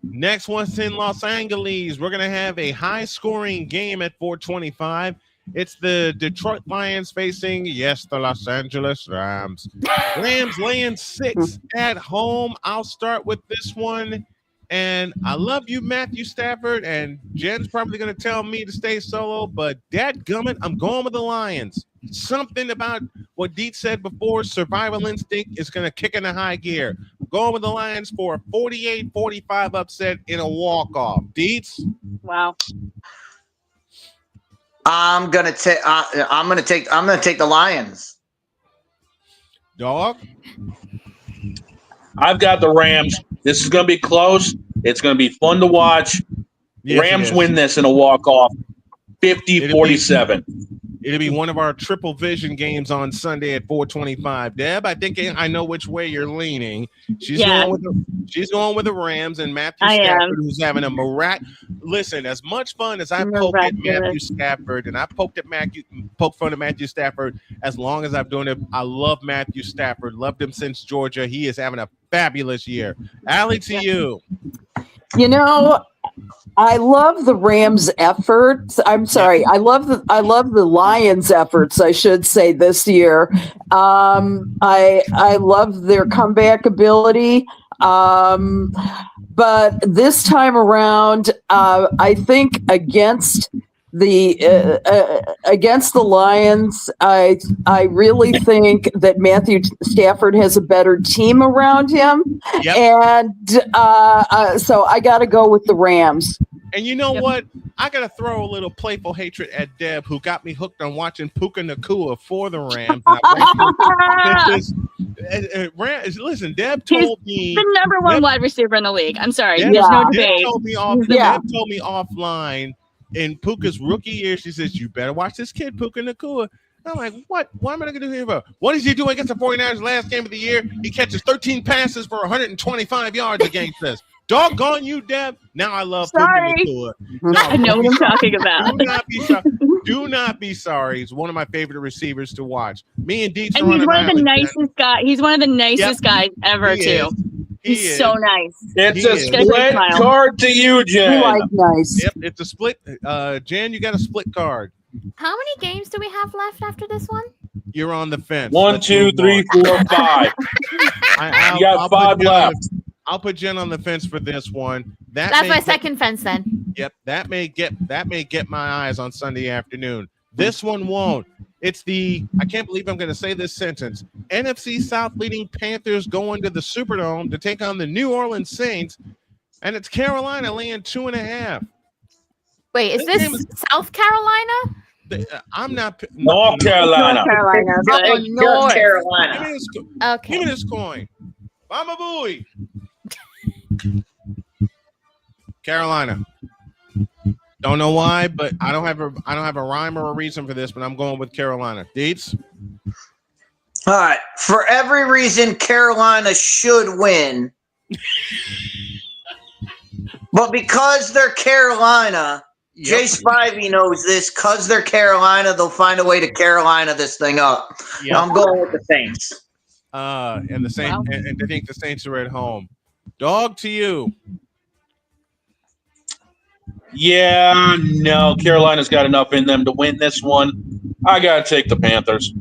Next one's in Los Angeles. We're going to have a high-scoring game at 425. It's the Detroit Lions facing, the Los Angeles Rams. Rams laying 6 at home. I'll start with this one. And I love you, Matthew Stafford. And Jen's probably going to tell me to stay solo, but dadgummit, I'm going with the Lions. Something about what Deets said before, survival instinct is going to kick into high gear. I'm going with the Lions for a 48-45 upset in a walk-off. Deets? Wow. I'm gonna take the Lions. Dog? I've got the Rams. This is going to be close. It's going to be fun to watch. Yes, Rams it is. win this in a walk-off, 50-47. It'll be one of our triple vision games on Sunday at 425. Deb, I think I know which way you're leaning. She's going with the Rams and Matthew Stafford, who's having a Listen, as much fun as I poked at Matthew Stafford and I poked fun at Matthew Stafford, as long as I'm doing it, I love Matthew Stafford. Loved him since Georgia. He is having a fabulous year. Allie, to you. You know, I love the Rams' efforts. I'm sorry, I love the Lions' efforts, I should say, this year. I love their comeback ability. But this time around, I think against the Lions, I really think that Matthew Stafford has a better team around him, and so I got to go with the Rams. And you know what? I got to throw a little playful hatred at Deb, who got me hooked on watching Puka Nacua for the Rams. Listen, Deb told me the number one wide receiver in the league. I'm sorry. Deb, There's no Deb debate. Deb told me offline in Puka's rookie year, she says, you better watch this kid, Puka Nacua. I'm like, what? What am I going to do here for? What is he doing against the 49ers last game of the year? He catches 13 passes for 125 yards against us. Doggone you, Deb. Now I love Puka Nacua. I know what I'm talking about. Do not be sorry. He's one of my favorite receivers to watch. Me and Deets and he's one of the nicest guys. He's one of the nicest guys ever, too. He's so nice. It's a split card to you, Jen. Nice. Yep, it's a split. Jen, you got a split card. How many games do we have left after this one? You're on the fence. 1, 2, 3, 4, 5. You got 5 left. I'll put Jen on the fence for this one. That's my second fence then. Yep, that may get my eyes on Sunday afternoon. This one won't. It's the, I can't believe I'm going to say this sentence, NFC South leading Panthers going to the Superdome to take on the New Orleans Saints, and it's Carolina laying 2.5. Wait, is this South Carolina? I'm not. North Carolina. North Carolina. Okay. Give me this coin. Mama Booey. Carolina. Don't know why, but I don't have a rhyme or a reason for this, but I'm going with Carolina. Deets? All right. For every reason Carolina should win, but because they're Carolina, Jay Spivey knows this. Because they're Carolina, they'll find a way to Carolina this thing up. Yep. I'm going with the Saints. And the Saints, and I think the Saints are at home. Dog to you. Yeah, no, Carolina's got enough in them to win this one. I got to take the Panthers.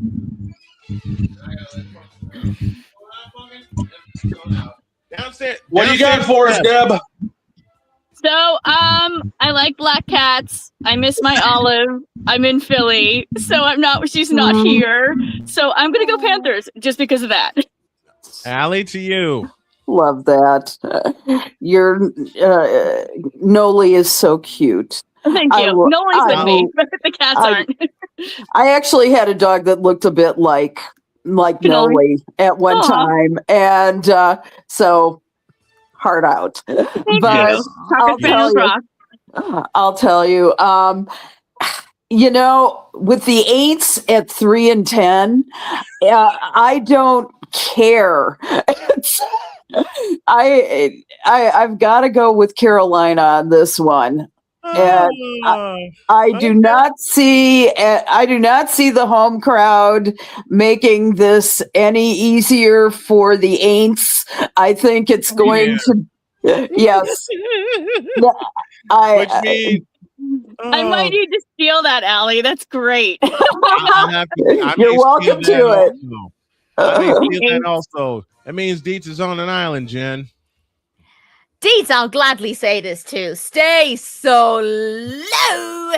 Downstairs. What do you got for us, Deb? So, I like Black Cats. I miss my Olive. I'm in Philly, so she's not here. So I'm going to go Panthers just because of that. Allie, to you. Love that. Your Noli is so cute. Thank you. Noli's with me, but the cats aren't. I actually had a dog that looked a bit like Noli at one time, and so heart out. But I'll tell you, with the Aints at 3-10, I don't care. I've got to go with Carolina on this one. And I do not see the home crowd making this any easier for the Aints. I think it's going to. Yes. I might need to steal that, Allie. That's great. You're welcome to it. I may steal that also. That means Deets is on an island, Jen. Deets, I'll gladly say this too. Stay so low.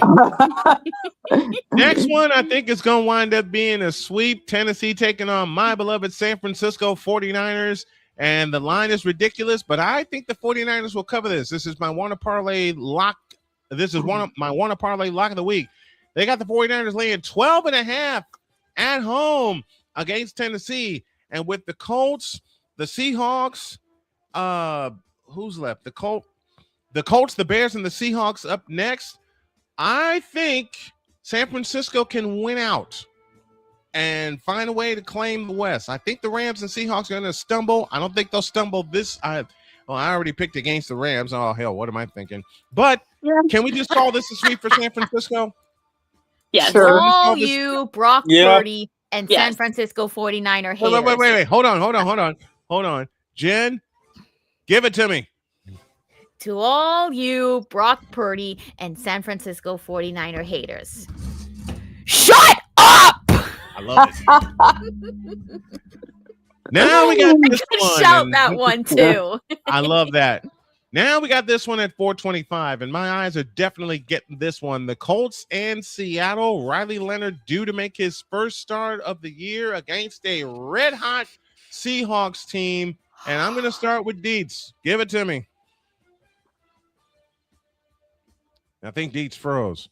Next one, I think it's going to wind up being a sweep. Tennessee taking on my beloved San Francisco 49ers. And the line is ridiculous, but I think the 49ers will cover this. This is my Warner Parlay lock. This is my Warner Parlay lock of the week. They got the 49ers laying 12.5 at home against Tennessee. And with the Colts, the Seahawks, who's left? The Colts, the Bears, and the Seahawks up next. I think San Francisco can win out and find a way to claim the West. I think the Rams and Seahawks are going to stumble. I don't think they'll stumble this. I already picked against the Rams. Oh, hell, what am I thinking? But can we just call this a sweep for San Francisco? Yes. Sure. All you Brock Purdy and San Francisco 49er haters. Wait. Hold on. Jen, give it to me. To all you Brock Purdy and San Francisco 49er haters. Shut up! I love it. Now we got this one. Shout that one too. I love that. Now we got this one at 425, and my eyes are definitely getting this one. The Colts and Seattle. Riley Leonard due to make his first start of the year against a red-hot Seahawks team. And I'm going to start with Deets. Give it to me. I think Deets froze.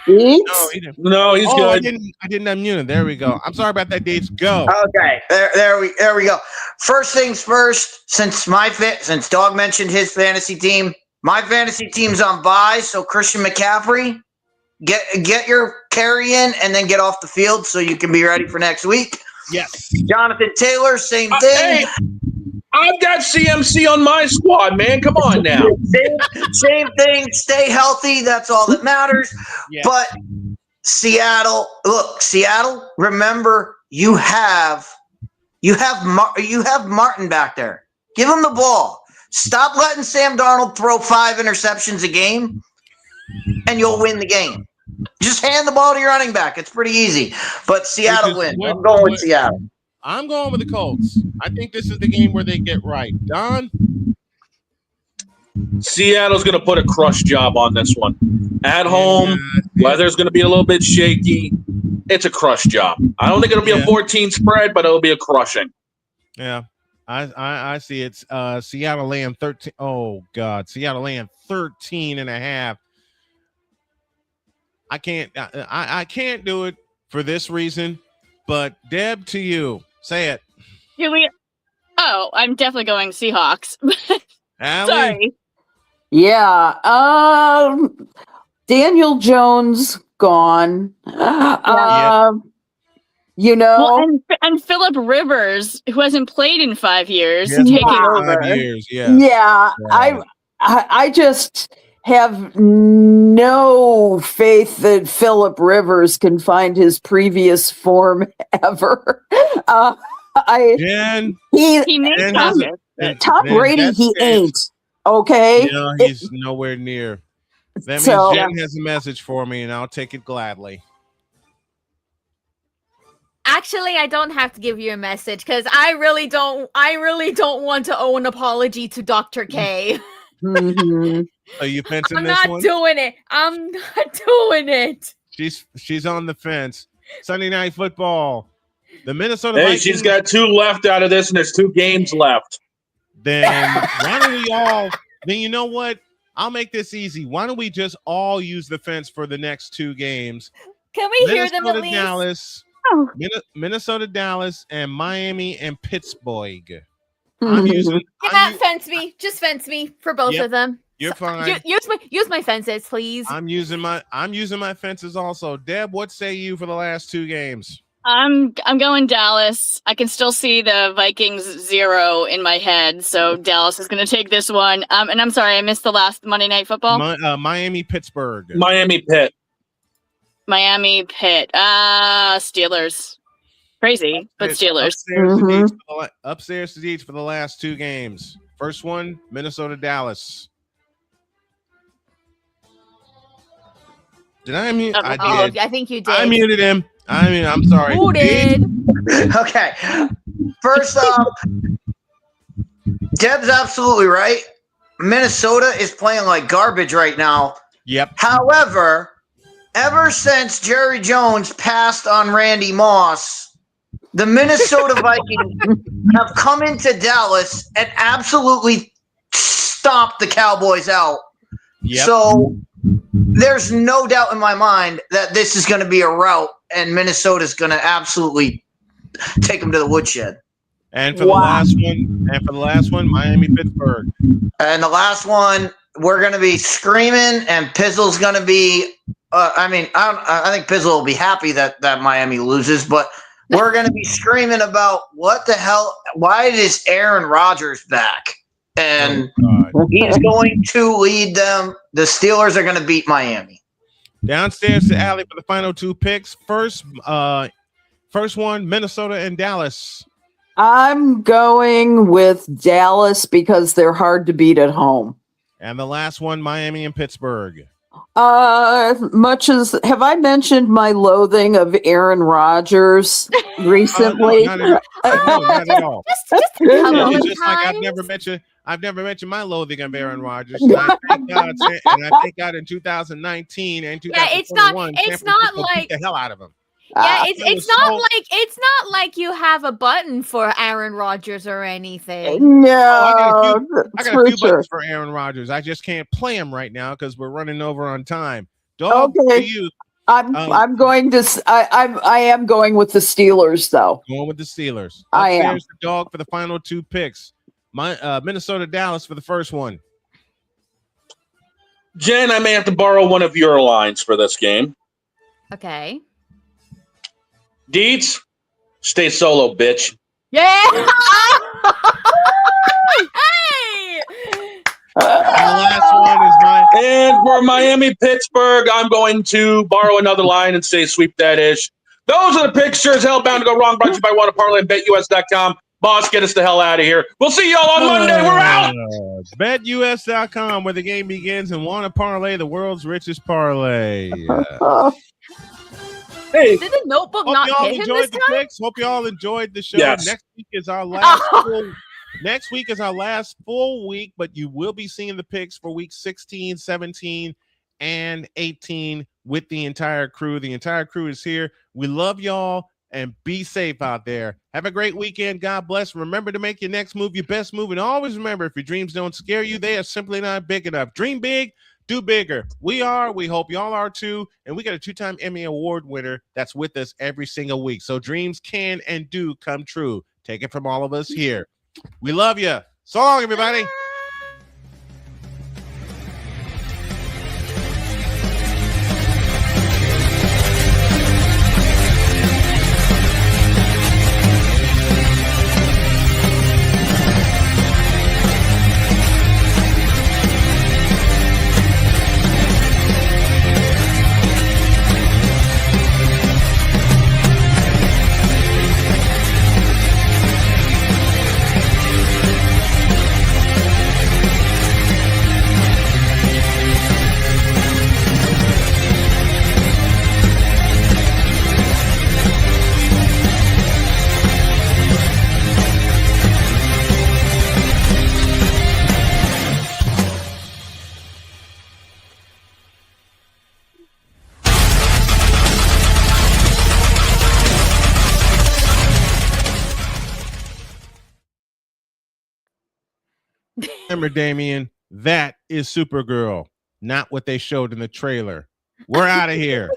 Deets? No, he didn't. No, he's good. good. I didn't unmute him. There we go. I'm sorry about that, Deets. Go. Okay, there we go. First things first. Since Dog mentioned his fantasy team, my fantasy team's on bye. So Christian McCaffrey, get your carry in and then get off the field so you can be ready for next week. Yes. Jonathan Taylor, same thing. Hey, I've got CMC on my squad, man. Come on now. Same thing. Stay healthy. That's all that matters. Yes. But Seattle, remember you have Martin back there. Give him the ball. Stop letting Sam Darnold throw 5 interceptions a game, and you'll win the game. Just hand the ball to your running back. It's pretty easy. But Seattle wins. I'm going with Seattle. I'm going with the Colts. I think this is the game where they get right. Don? Seattle's going to put a crush job on this one. At home, weather's going to be a little bit shaky. It's a crush job. I don't think it'll be a 14 spread, but it'll be a crushing. Yeah, I see it's Seattle laying 13. Oh, God. Seattle laying 13.5. I can't do it for this reason, but Deb, to you. Say it. I'm definitely going Seahawks. Allie? Sorry. Yeah. Daniel Jones gone. You know, well, and Phillip Rivers, who hasn't played in 5 years, Yes, taking 5 over. years, Yeah, I just have no faith that Phillip Rivers can find his previous form ever. Jen, He made Jen Thomas. Tom Brady, he ain't. Okay? No, he's nowhere near. That means So- Jen has a message for me, and I'll take it gladly. Actually, I don't have to give you a message because I really don't want to owe an apology to Dr. K. Mhm. Are you fencing I'm this not one? doing it. I'm not doing it. She's on the fence. Sunday Night Football. The Minnesota Hey, Vikings. she's got 2 left out of this, and there's 2 games left. Then why don't we all? Then you know what? I'll make this easy. Why don't we just all use the fence for the next 2 games? Can we hear them at Minnesota, least? Dallas, Minnesota, Dallas, and Miami and Pittsburgh. Mm-hmm. I'm using. Fence me. Just fence me for both Yep, of them. You're fine. Use my fences, please. I'm using my fences also. Deb, what say you for the last 2 games? I'm going Dallas. I can still see the Vikings 0 in my head, so Dallas is going to take this one. And I'm sorry, I missed the last Monday Night Football. Miami, Pittsburgh. Miami, Pitt. Miami, Pitt. Steelers. Crazy, but Steelers. Upstairs to Deeds for the last 2 games. First one, Minnesota, Dallas. Did I mute? I did. I think you did. I muted him. I'm sorry. Who did? Okay. First off, Deb's absolutely right. Minnesota is playing like garbage right now. Yep. However, ever since Jerry Jones passed on Randy Moss, the Minnesota Vikings have come into Dallas and absolutely stomped the Cowboys out. Yep. So there's no doubt in my mind that this is going to be a rout, and Minnesota's going to absolutely take them to the woodshed. And for the last one, Miami, Pittsburgh. And the last one, we're going to be screaming, and Pizzle's going to be. I think Pizzle will be happy that Miami loses, but we're going to be screaming about what the hell? Why is Aaron Rodgers back? And he's going to lead them. The Steelers are going to beat Miami. Downstairs to Allie for the final 2 picks. First one, Minnesota and Dallas. I'm going with Dallas because they're hard to beat at home. And the last one, Miami and Pittsburgh. Much as have I mentioned my loathing of Aaron Rodgers recently? No, not at all. Just a couple of It's just like times. I've never mentioned my loathing of Aaron Rodgers. And I thank God in 2019 and 2021, it's not San Francisco beat like the hell out of him. Yeah, it's not like you have a button for Aaron Rodgers or anything. No, I got a few buttons for Aaron Rodgers. I just can't play him right now because we're running over on time. Dog, okay. to you. I'm going to. I am going with the Steelers, though. Going with the Steelers. I am. There's the dog for the final two picks. Minnesota Dallas for the first one. Jen, I may have to borrow one of your lines for this game. Okay. Deeds, stay solo, bitch. Yeah. Hey. And the last one is mine. And for Miami Pittsburgh, I'm going to borrow another line and say sweep that ish. Those are the pictures. Hellbound to go wrong. Brought to you by Wanna Parlay and BetUS.com. Boss, get us the hell out of here. We'll see y'all on Monday. We're out. BetUS.com, where the game begins, and Wanna Parlay, the world's richest parlay. Hey, did the notebook Hope not y'all hit him enjoyed this the time? picks. Hope y'all enjoyed the show. Yes. Next week is our last full week, but you will be seeing the picks for week 16, 17, and 18 with the entire crew. The entire crew is here. We love y'all, and be safe out there. Have a great weekend. God bless. Remember to make your next move your best move, and always remember, if your dreams don't scare you, they are simply not big enough. Dream big. Do bigger. We hope y'all are too. And we got a 2-time Emmy Award winner that's with us every single week. So dreams can and do come true. Take it from all of us here. We love you. So long, everybody. Remember, Damien, that is Supergirl, not what they showed in the trailer. We're out of here.